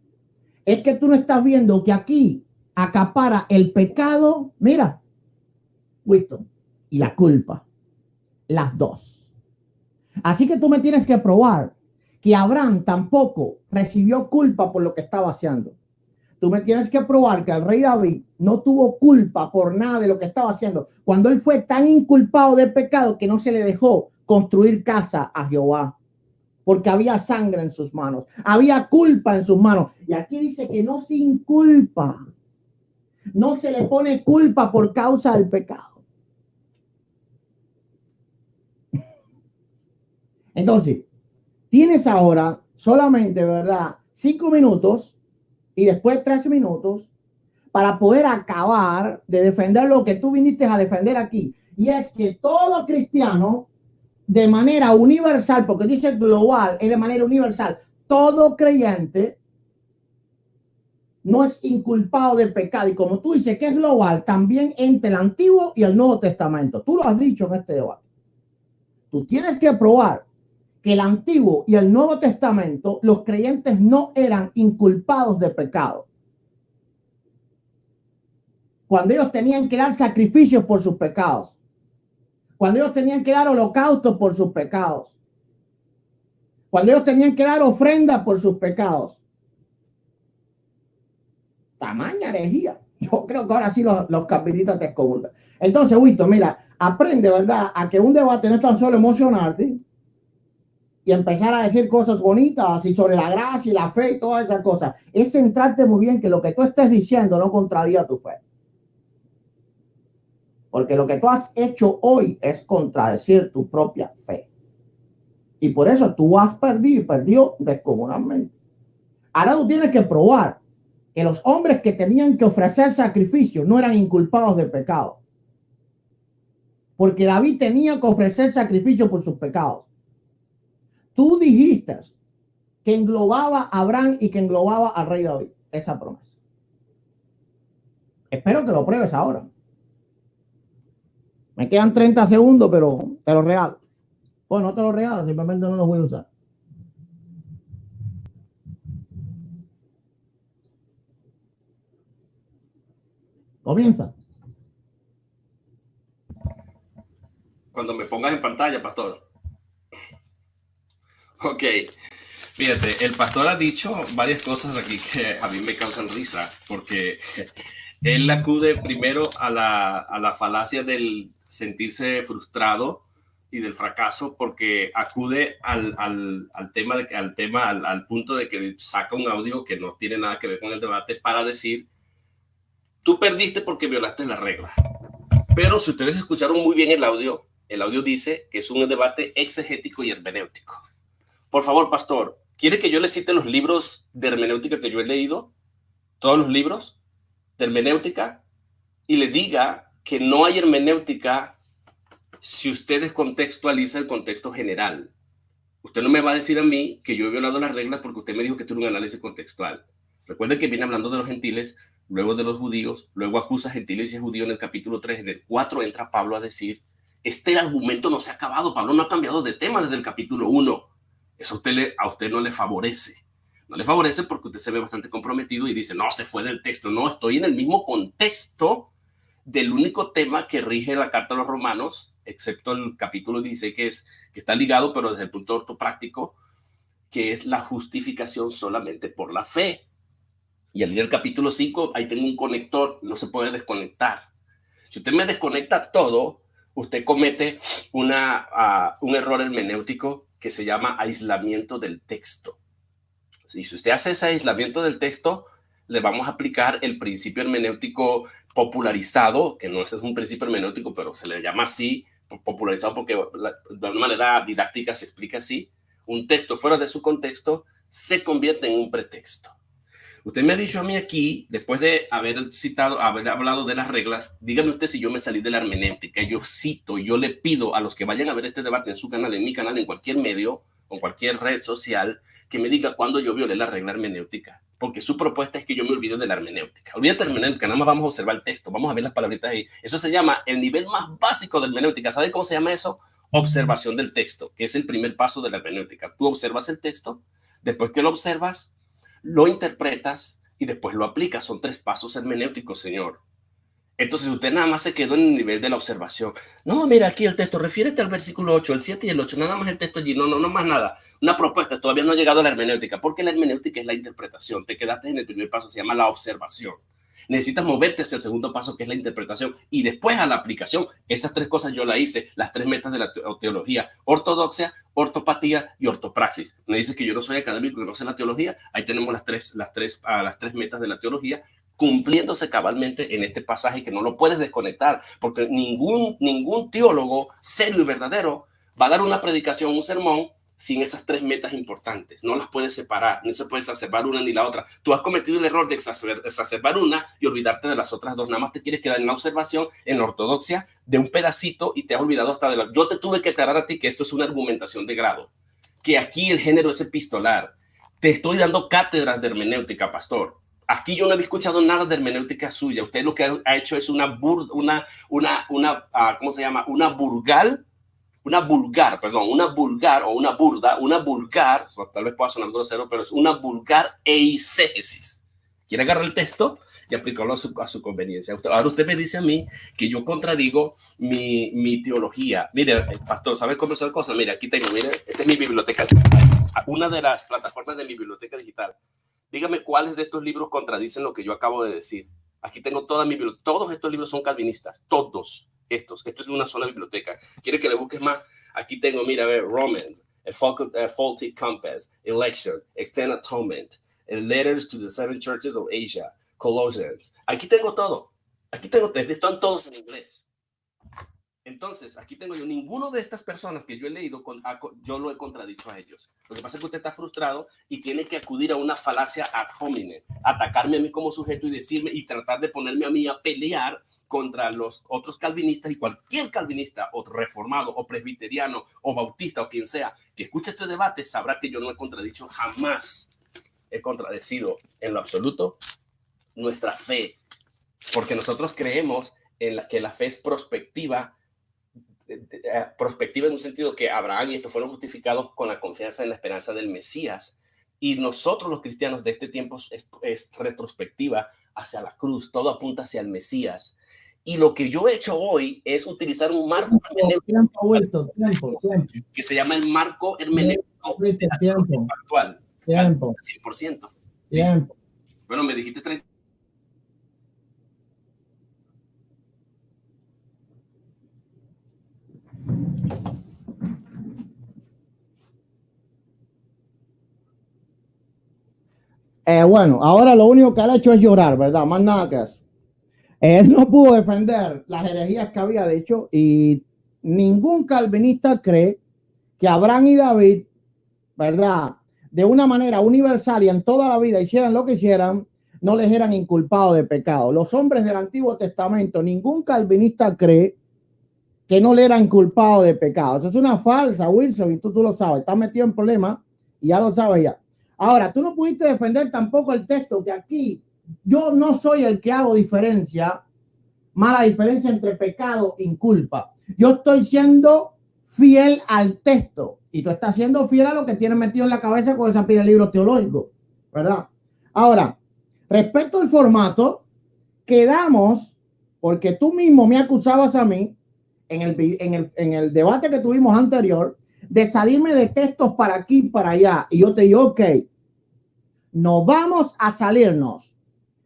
es que tú no estás viendo que aquí acapara el pecado, mira, Winston, y la culpa, las dos. Así que tú me tienes que probar que Abraham tampoco recibió culpa por lo que estaba haciendo. Tú me tienes que probar que el rey David no tuvo culpa por nada de lo que estaba haciendo, cuando él fue tan inculpado de pecado que no se le dejó construir casa a Jehová. Porque había sangre en sus manos, había culpa en sus manos. Y aquí dice que no se inculpa, no se le pone culpa por causa del pecado. Entonces, tienes ahora solamente, ¿verdad?, 5 minutos y después 3 minutos para poder acabar de defender lo que tú viniste a defender aquí. Y es que todo cristiano, de manera universal, porque dice global, es de manera universal, todo creyente no es inculpado de pecado. Y como tú dices que es global, también entre el Antiguo y el Nuevo Testamento. Tú lo has dicho en este debate. Tú tienes que probar que el Antiguo y el Nuevo Testamento, los creyentes no eran inculpados de pecado. Cuando ellos tenían que dar sacrificios por sus pecados. Cuando ellos tenían que dar holocaustos por sus pecados. Cuando ellos tenían que dar ofrendas por sus pecados. Tamaña herejía. Yo creo que ahora sí los calvinistas te excomulgan. Entonces, Winston, mira, aprende, ¿verdad?, a que un debate no es tan solo emocionarte y empezar a decir cosas bonitas así sobre la gracia y la fe y todas esas cosas. Es centrarte muy bien que lo que tú estés diciendo no contradiga tu fe. Porque lo que tú has hecho hoy es contradecir tu propia fe. Y por eso tú has perdido y perdió descomunalmente. Ahora tú tienes que probar que los hombres que tenían que ofrecer sacrificios no eran inculpados de pecado. Porque David tenía que ofrecer sacrificio por sus pecados. Tú dijiste que englobaba a Abraham y que englobaba al rey David. Esa promesa. Espero que lo pruebes ahora. Me quedan 30 segundos, pero te lo regalo. Pues no te lo regalo, simplemente no los voy a usar. Comienza. Cuando me pongas en pantalla, pastor. Ok. Fíjate, el pastor ha dicho varias cosas aquí que a mí me causan risa, porque él acude primero a la falacia del sentirse frustrado y del fracaso, porque acude al punto de que saca un audio que no tiene nada que ver con el debate para decir, tú perdiste porque violaste las reglas. Pero si ustedes escucharon muy bien el audio dice que es un debate exegético y hermenéutico. Por favor, pastor, ¿quiere que yo le cite los libros de hermenéutica que yo he leído? Todos los libros de hermenéutica, y le diga que no hay hermenéutica si usted descontextualiza el contexto general. Usted no me va a decir a mí que yo he violado las reglas porque usted me dijo que tuve un análisis contextual. Recuerden que viene hablando de los gentiles, luego de los judíos, luego acusa a gentiles y a judíos en el capítulo 3. En el 4 entra Pablo a decir, este argumento no se ha acabado. Pablo no ha cambiado de tema desde el capítulo 1. Eso a usted no le favorece. No le favorece porque usted se ve bastante comprometido y dice, no, se fue del texto. No, estoy en el mismo contexto del único tema que rige la carta a los romanos, excepto el capítulo 16, que está ligado, pero desde el punto ortopráctico, que es la justificación solamente por la fe. Y al leer el capítulo 5, ahí tengo un conector, no se puede desconectar. Si usted me desconecta todo, usted comete un error hermenéutico que se llama aislamiento del texto. Y si usted hace ese aislamiento del texto, le vamos a aplicar el principio hermenéutico popularizado, que no es un principio hermenéutico, pero se le llama así, popularizado porque de una manera didáctica se explica así. Un texto fuera de su contexto se convierte en un pretexto. Usted me ha dicho a mí aquí, después de haber hablado de las reglas, dígame usted si yo me salí de la hermenéutica. Yo cito, yo le pido a los que vayan a ver este debate en su canal, en mi canal, en cualquier medio o cualquier red social, que me diga cuándo yo violé la regla hermenéutica. Porque su propuesta es que yo me olvide de la hermenéutica. Olvídate de la hermenéutica, nada más vamos a observar el texto, vamos a ver las palabritas ahí. Eso se llama el nivel más básico de hermenéutica. ¿Saben cómo se llama eso? Observación del texto, que es el primer paso de la hermenéutica. Tú observas el texto, después que lo observas, lo interpretas y después lo aplicas. Son 3 pasos hermenéuticos, señor. Entonces usted nada más se quedó en el nivel de la observación. No, mira aquí el texto, refiérete al versículo 8, el 7 y el 8, nada más el texto allí, no más nada. Una propuesta, todavía no ha llegado a la hermenéutica, porque la hermenéutica es la interpretación. Te quedaste en el primer paso, se llama la observación. Necesitas moverte hacia el segundo paso, que es la interpretación, y después a la aplicación. Esas 3 cosas yo las hice, las 3 metas de la teología: ortodoxia, ortopatía y ortopraxis. Me dice que yo no soy académico, que no sé la teología. Ahí tenemos las tres metas de la teología, cumpliéndose cabalmente en este pasaje, que no lo puedes desconectar, porque ningún teólogo serio y verdadero va a dar una predicación, un sermón, sin esas 3 metas importantes. No las puedes separar, no se puede exacerbar una ni la otra. Tú has cometido el error de exacerbar una y olvidarte de las otras 2. Nada más te quieres quedar en la observación, en la ortodoxia, de un pedacito, y te has olvidado hasta de la... Yo te tuve que aclarar a ti que esto es una argumentación de grado, que aquí el género es epistolar. Te estoy dando cátedras de hermenéutica, pastor. Aquí yo no había escuchado nada de hermenéutica suya. Usted lo que ha hecho es una vulgar, tal vez pueda sonar grosero, pero es una vulgar eisegesis. Quiere agarrar el texto y aplicarlo a su conveniencia. Ahora usted me dice a mí que yo contradigo mi teología. Mire, pastor, ¿sabe cómo es la cosa? Mire, aquí tengo, mire, esta es mi biblioteca digital, una de las plataformas de mi biblioteca digital. Dígame cuáles de estos libros contradicen lo que yo acabo de decir. Aquí tengo toda mi biblioteca. Todos estos libros son calvinistas, todos. Esto es una sola biblioteca. ¿Quiere que le busques más? Aquí tengo, mira, a ver, Romans, a Faulty Compass, Election, Extended Atonement, Letters to the 7 Churches of Asia, Colossians. Aquí tengo todo. Están todos en inglés. Entonces, aquí tengo yo, ninguno de estas personas que yo he leído, yo lo he contradicho a ellos. Lo que pasa es que usted está frustrado y tiene que acudir a una falacia ad hominem, atacarme a mí como sujeto y decirme y tratar de ponerme a mí a pelear contra los otros calvinistas, y cualquier calvinista o reformado o presbiteriano o bautista o quien sea que escuche este debate sabrá que yo no he contradicho, jamás he contradecido en lo absoluto nuestra fe, porque nosotros creemos que la fe es prospectiva en un sentido que Abraham y estos fueron justificados con la confianza en la esperanza del Mesías, y nosotros los cristianos de este tiempo es retrospectiva hacia la cruz. Todo apunta hacia el Mesías. Y lo que yo he hecho hoy es utilizar un marco hermenéutico que se llama el marco hermenéutico actual. 100%. Bueno, me dijiste 30. Bueno, ahora lo único que ha hecho es llorar, ¿verdad? Más nada que eso. Él no pudo defender las herejías que había dicho, y ningún calvinista cree que Abraham y David, ¿verdad?, de una manera universal y en toda la vida hicieran lo que hicieran, no les eran inculpados de pecado. Los hombres del Antiguo Testamento, ningún calvinista cree que no le eran culpados de pecado. Eso es una falsa, Wilson, y tú lo sabes. Estás metido en problemas y ya lo sabes ya. Ahora, tú no pudiste defender tampoco el texto, que aquí yo no soy el que hago mala diferencia entre pecado e inculpa. Yo estoy siendo fiel al texto. Y tú estás siendo fiel a lo que tienes metido en la cabeza con esa pila de libros teológicos, ¿verdad? Ahora, respecto al formato, quedamos, porque tú mismo me acusabas a mí en el debate que tuvimos anterior, de salirme de textos para aquí y para allá. Y yo te digo, ok, no vamos a salirnos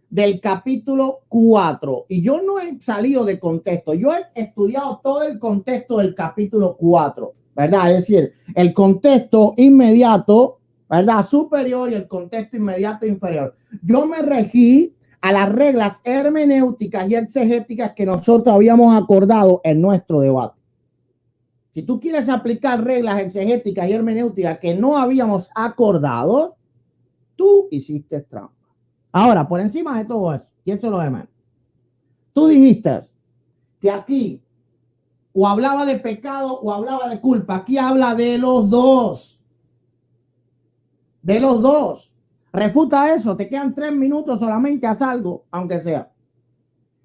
del capítulo 4. Y yo no he salido de contexto. Yo he estudiado todo el contexto del capítulo 4, ¿verdad? Es decir, el contexto inmediato, ¿verdad? Superior y el contexto inmediato inferior. Yo me regí a las reglas hermenéuticas y exegéticas que nosotros habíamos acordado en nuestro debate. Si tú quieres aplicar reglas exegéticas y hermenéuticas que no habíamos acordado, tú hiciste trampa. Ahora, por encima de todo eso, y eso es lo demás, tú dijiste que aquí o hablaba de pecado o hablaba de culpa. Aquí habla de los dos. De los dos. Refuta eso. Te quedan 3 minutos solamente. Haz algo, aunque sea.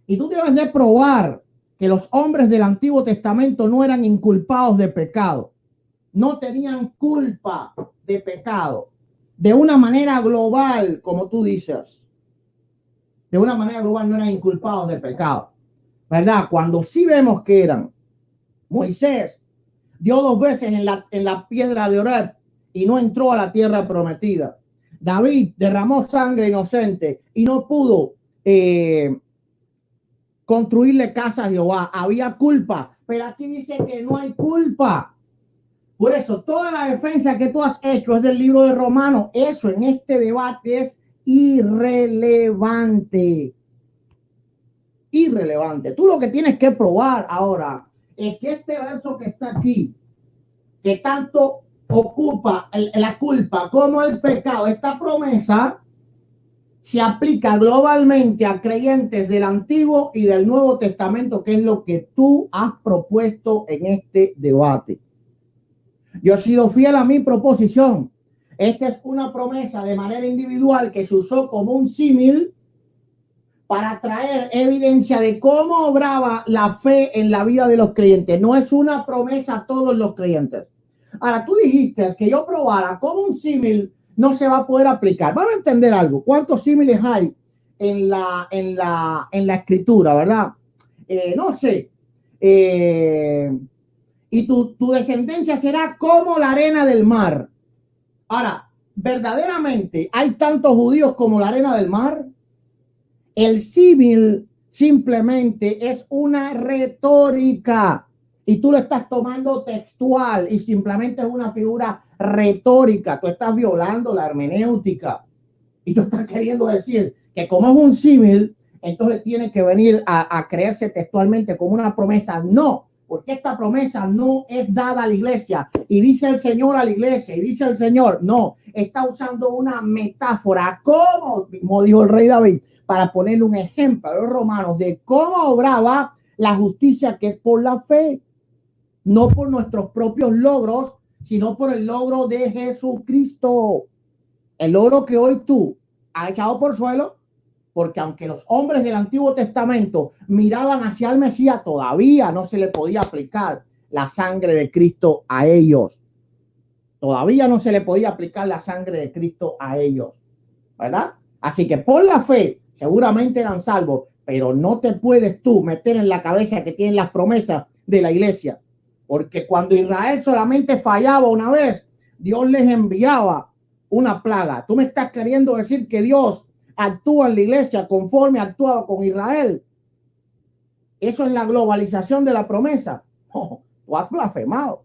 Y tú debes de probar que los hombres del Antiguo Testamento no eran inculpados de pecado. No tenían culpa de pecado. De una manera global, como tú dices. De una manera global no eran inculpados de pecado. ¿Verdad? Cuando sí vemos que eran. Moisés dio 2 veces en la piedra de Oreb y no entró a la tierra prometida. David derramó sangre inocente y no pudo construirle casa a Jehová. Había culpa, pero aquí dice que no hay culpa. Por eso, toda la defensa que tú has hecho es del libro de Romanos. Eso en este debate es irrelevante. Irrelevante. Tú lo que tienes que probar ahora es que este verso que está aquí, que tanto ocupa la culpa como el pecado, esta promesa se aplica globalmente a creyentes del Antiguo y del Nuevo Testamento, que es lo que tú has propuesto en este debate. Yo he sido fiel a mi proposición. Esta es una promesa de manera individual que se usó como un símil para traer evidencia de cómo obraba la fe en la vida de los creyentes. No es una promesa a todos los creyentes. Ahora, tú dijiste que yo probara cómo un símil no se va a poder aplicar. Vamos a entender algo. ¿Cuántos símiles hay en la escritura, verdad? No sé. Y tu descendencia será como la arena del mar. Ahora, ¿verdaderamente hay tantos judíos como la arena del mar? El símil simplemente es una retórica y tú lo estás tomando textual y simplemente es una figura retórica. Tú estás violando la hermenéutica y tú estás queriendo decir que como es un símil, entonces tiene que venir a creerse textualmente como una promesa. No, porque esta promesa no es dada a la iglesia y dice el Señor a la iglesia y dice el Señor. No, está usando una metáfora, como dijo el rey David, para poner un ejemplo a los romanos de cómo obraba la justicia, que es por la fe, no por nuestros propios logros, sino por el logro de Jesucristo. El logro que hoy tú has echado por suelo, porque aunque los hombres del Antiguo Testamento miraban hacia el Mesías, todavía no se le podía aplicar la sangre de Cristo a ellos. Todavía no se le podía aplicar la sangre de Cristo a ellos, ¿verdad? Así que por la fe seguramente eran salvos, pero no te puedes tú meter en la cabeza que tienen las promesas de la iglesia, porque cuando Israel solamente fallaba una vez, Dios les enviaba una plaga. Tú me estás queriendo decir que Dios actúa en la iglesia conforme actuaba con Israel. Eso es la globalización de la promesa. Oh, tú has blasfemado,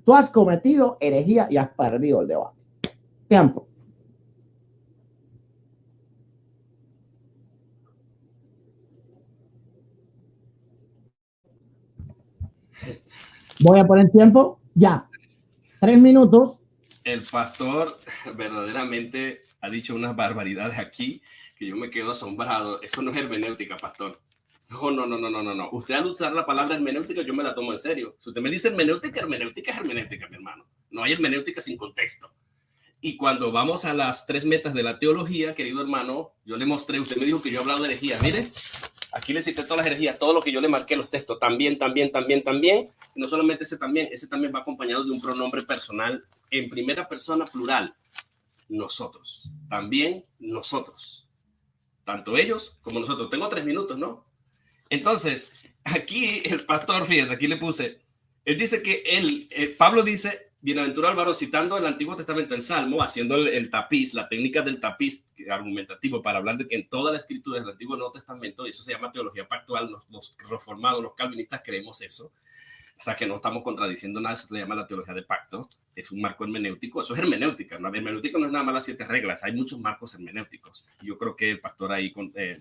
tú has cometido herejía y has perdido el debate. Tiempo. Voy a poner tiempo. Ya. 3 minutos. El pastor verdaderamente ha dicho unas barbaridades aquí que yo me quedo asombrado. Eso no es hermenéutica, pastor. No. Usted al usar la palabra hermenéutica, yo me la tomo en serio. Si usted me dice hermenéutica, hermenéutica es hermenéutica, mi hermano. No hay hermenéutica sin contexto. Y cuando vamos a las 3 metas de la teología, querido hermano, yo le mostré, usted me dijo que yo he hablado de herejía. Mire, Aquí le cité todas las herejías, todo lo que yo le marqué, los textos, también. Y no solamente ese también va acompañado de un pronombre personal en primera persona plural. Nosotros, también nosotros. Tanto ellos como nosotros. Tengo 3 minutos, ¿no? Entonces, aquí el pastor, fíjense, aquí le puse, él dice que Pablo dice, bienaventurado el varón, citando el Antiguo Testamento, el Salmo, haciendo el tapiz, la técnica del tapiz argumentativo para hablar de que en toda la escritura del Antiguo y Nuevo Testamento, y eso se llama teología pactual, los reformados, los calvinistas creemos eso. O sea, que no estamos contradiciendo nada, eso se llama la teología de pacto, es un marco hermenéutico, eso es hermenéutica, ¿no? Hermenéutica no es nada más las 7 reglas, hay muchos marcos hermenéuticos. Yo creo que el pastor ahí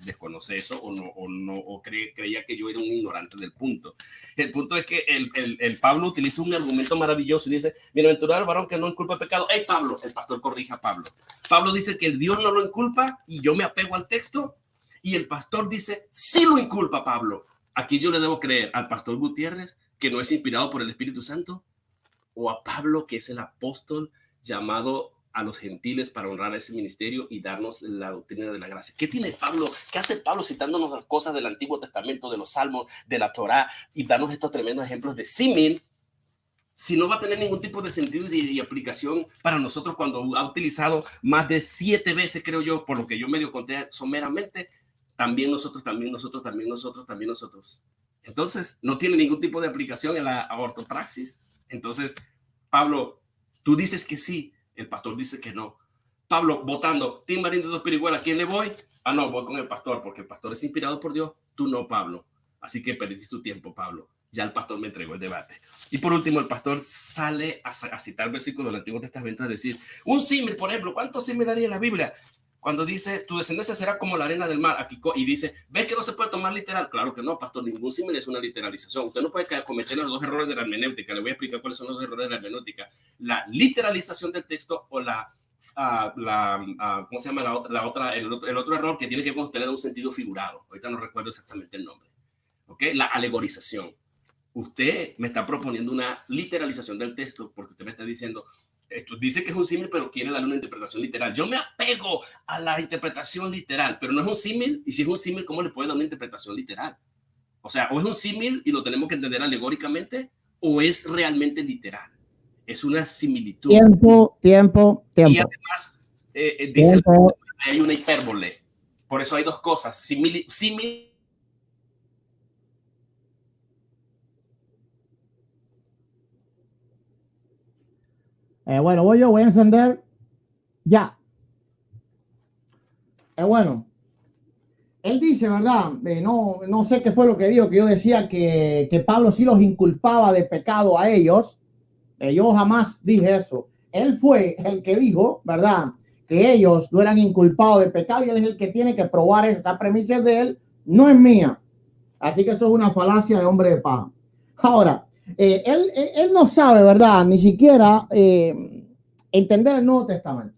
desconoce eso o creía que yo era un ignorante del punto. El punto es que el Pablo utiliza un argumento maravilloso y dice, bienaventurado el varón que no inculpa pecado. ¡Hey, Pablo! El pastor corrige a Pablo. Pablo dice que el Dios no lo inculpa y yo me apego al texto, y el pastor dice, sí lo inculpa Pablo. Aquí yo le debo creer al pastor Gutiérrez, que no es inspirado por el Espíritu Santo, o a Pablo, que es el apóstol llamado a los gentiles para honrar ese ministerio y darnos la doctrina de la gracia. ¿Qué tiene Pablo? ¿Qué hace Pablo citándonos las cosas del Antiguo Testamento, de los Salmos, de la Torá, y darnos estos tremendos ejemplos de símil, si no va a tener ningún tipo de sentido y aplicación para nosotros cuando ha utilizado más de 7 veces, creo yo, por lo que yo medio conté someramente, también nosotros. Entonces, no tiene ningún tipo de aplicación en la ortopraxis. Entonces, Pablo, tú dices que sí, el pastor dice que no. Pablo, votando, Tim Marín de Dos Pirigüelas, ¿a quién le voy? Ah, no, voy con el pastor, porque el pastor es inspirado por Dios, tú no, Pablo. Así que perdiste tu tiempo, Pablo. Ya el pastor me entregó el debate. Y por último, el pastor sale a citar versículos del Antiguo Testamento, es decir, un símil, por ejemplo, ¿cuántos símil haría en la Biblia? Cuando dice, tu descendencia será como la arena del mar, aquí, y dice, ¿ves que no se puede tomar literal? Claro que no, pastor, ningún símil es una literalización. Usted no puede cometer los 2 errores de la hermenéutica. Le voy a explicar cuáles son los 2 errores de la hermenéutica. La literalización del texto o ¿cómo se llama el otro error que tiene que ver con usted le da un sentido figurado. Ahorita no recuerdo exactamente el nombre. ¿Ok? La alegorización. Usted me está proponiendo una literalización del texto porque usted me está diciendo, esto dice que es un símil, pero quiere darle una interpretación literal. Yo me apego a la interpretación literal, pero no es un símil. Y si es un símil, ¿cómo le puede dar una interpretación literal? O sea, o es un símil y lo tenemos que entender alegóricamente, o es realmente literal. Es una similitud. Tiempo. Y además, dice que hay una hipérbole. Por eso hay 2 cosas. Símil. Bueno, voy a encender ya. Bueno, él dice, ¿verdad? No sé qué fue lo que dijo, que yo decía que Pablo sí los inculpaba de pecado a ellos. Yo jamás dije eso. Él fue el que dijo, ¿verdad?, que ellos no eran inculpados de pecado, y él es el que tiene que probar esa premisa de él, no es mía. Así que eso es una falacia de hombre de paja. Ahora, él no sabe, ¿verdad?, ni siquiera entender el Nuevo Testamento.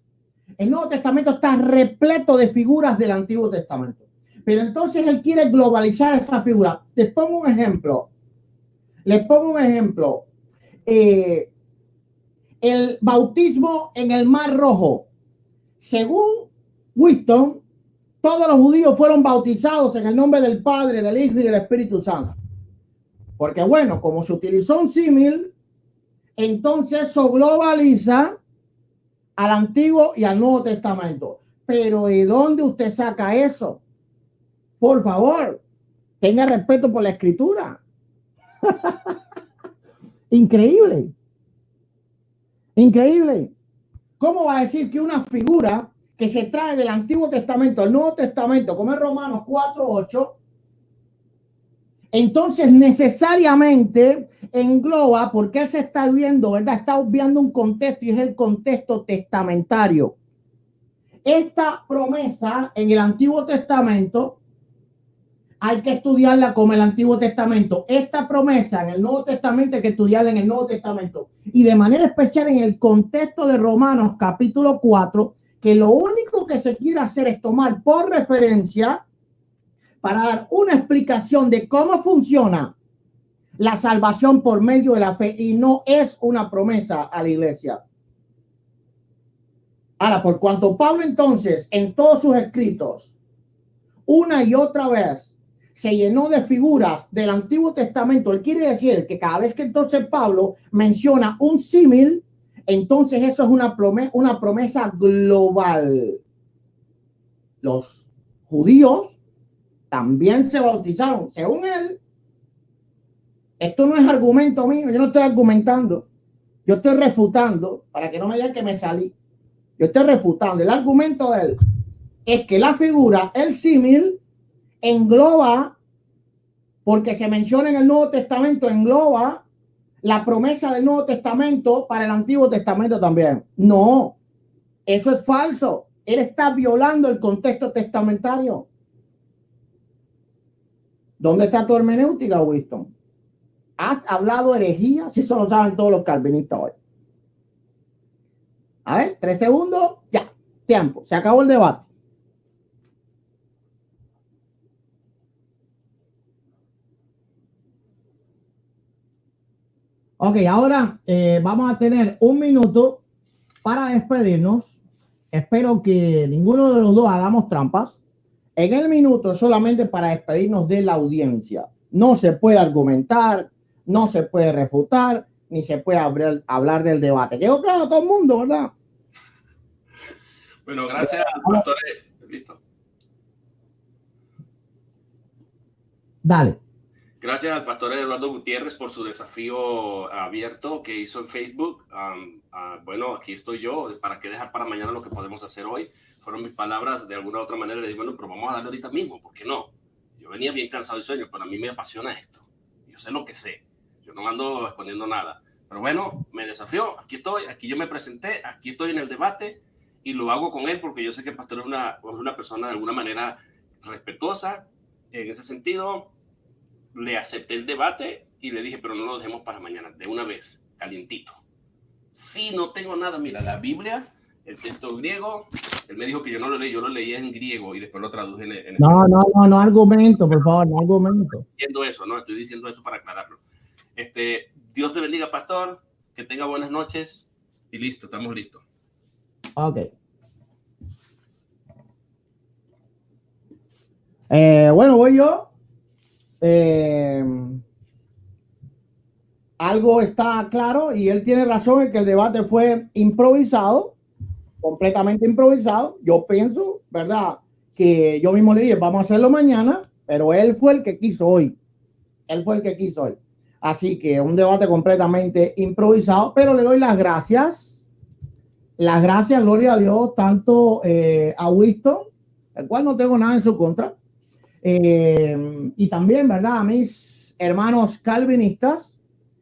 El Nuevo Testamento está repleto de figuras del Antiguo Testamento, pero entonces él quiere globalizar esa figura. Les pongo un ejemplo. El bautismo en el Mar Rojo. Según Winston, todos los judíos fueron bautizados en el nombre del Padre, del Hijo y del Espíritu Santo. Porque bueno, como se utilizó un símil, entonces eso globaliza al Antiguo y al Nuevo Testamento. Pero ¿de dónde usted saca eso? Por favor, tenga respeto por la Escritura. Increíble. ¿Cómo va a decir que una figura que se trae del Antiguo Testamento al Nuevo Testamento, como es Romanos 4:8, entonces necesariamente engloba, porque él se está viendo, ¿verdad? Está obviando un contexto, y es el contexto testamentario. Esta promesa en el Antiguo Testamento hay que estudiarla como el Antiguo Testamento. Esta promesa en el Nuevo Testamento hay que estudiarla en el Nuevo Testamento. Y de manera especial en el contexto de Romanos capítulo 4, que lo único que se quiere hacer es tomar por referencia para dar una explicación de cómo funciona la salvación por medio de la fe, y no es una promesa a la iglesia. Ahora, por cuanto Pablo entonces en todos sus escritos una y otra vez se llenó de figuras del Antiguo Testamento. Él quiere decir que cada vez que entonces Pablo menciona un símil, entonces eso es una promesa global. Los judíos también se bautizaron, según él. Esto no es argumento mío, yo no estoy argumentando, yo estoy refutando, para que no me digan que me salí. Yo estoy refutando. El argumento de él es que la figura, el símil, engloba, porque se menciona en el Nuevo Testamento, engloba la promesa del Nuevo Testamento para el Antiguo Testamento también. No, eso es falso. Él está violando el contexto testamentario. ¿Dónde está tu hermenéutica, Winston? ¿Has hablado herejía? Si eso lo saben todos los calvinistas hoy. A ver, 3 segundos, ya, tiempo, se acabó el debate. Ok, ahora vamos a tener un minuto para despedirnos. Espero que ninguno de los dos hagamos trampas. En el minuto solamente para despedirnos de la audiencia. No se puede argumentar, no se puede refutar, ni se puede hablar del debate. Quedó claro a todo el mundo, ¿verdad? Bueno, gracias al pastor. Listo. Dale. Gracias al pastor Eduardo Gutiérrez por su desafío abierto que hizo en Facebook. Bueno, aquí estoy yo. ¿Para qué dejar para mañana lo que podemos hacer hoy? Fueron mis palabras. De alguna u otra manera le dije, bueno, pero vamos a darle ahorita mismo. ¿Por qué no? Yo venía bien cansado de sueño, pero a mí me apasiona esto. Yo sé lo que sé. Yo no ando escondiendo nada. Pero bueno, me desafió. Aquí estoy. Aquí yo me presenté. Aquí estoy en el debate. Y lo hago con él porque yo sé que el pastor es una persona de alguna manera respetuosa. En ese sentido, le acepté el debate y le dije, pero no lo dejemos para mañana, de una vez, calientito. Sí, no tengo nada. Mira, la Biblia, el texto griego, él me dijo que yo no lo leí, yo lo leía en griego y después lo traduje en español. No argumento, por favor, no argumento. Estoy diciendo eso para aclararlo. Dios te bendiga, pastor, que tenga buenas noches y listo, estamos listos. Ok. Bueno, voy yo. Algo está claro y él tiene razón en que el debate fue improvisado, completamente improvisado. Yo pienso, ¿verdad? Que yo mismo le dije, vamos a hacerlo mañana, pero él fue el que quiso hoy. Él fue el que quiso hoy. Así que un debate completamente improvisado, pero le doy las gracias. Las gracias, gloria a Dios, tanto a Winston, el cual no tengo nada en su contra, y también, ¿verdad?, a mis hermanos calvinistas.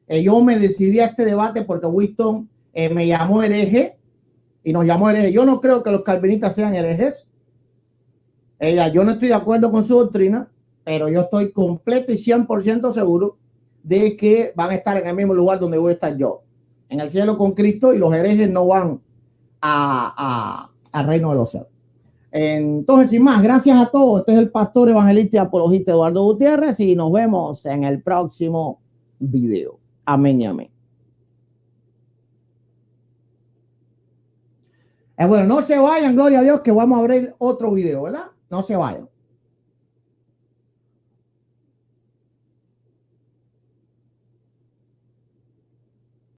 Yo me decidí a este debate porque Winston me llamó hereje y nos llamó hereje. Yo no creo que los calvinistas sean herejes. Yo no estoy de acuerdo con su doctrina, pero yo estoy completo y 100% seguro de que van a estar en el mismo lugar donde voy a estar yo, en el cielo con Cristo, y los herejes no van al reino de los cielos. Entonces, sin más, gracias a todos. Este es el pastor evangelista y apologista Eduardo Gutiérrez y nos vemos en el próximo video. Amén y amén. Bueno, no se vayan, gloria a Dios, que vamos a abrir otro video, ¿verdad? No se vayan.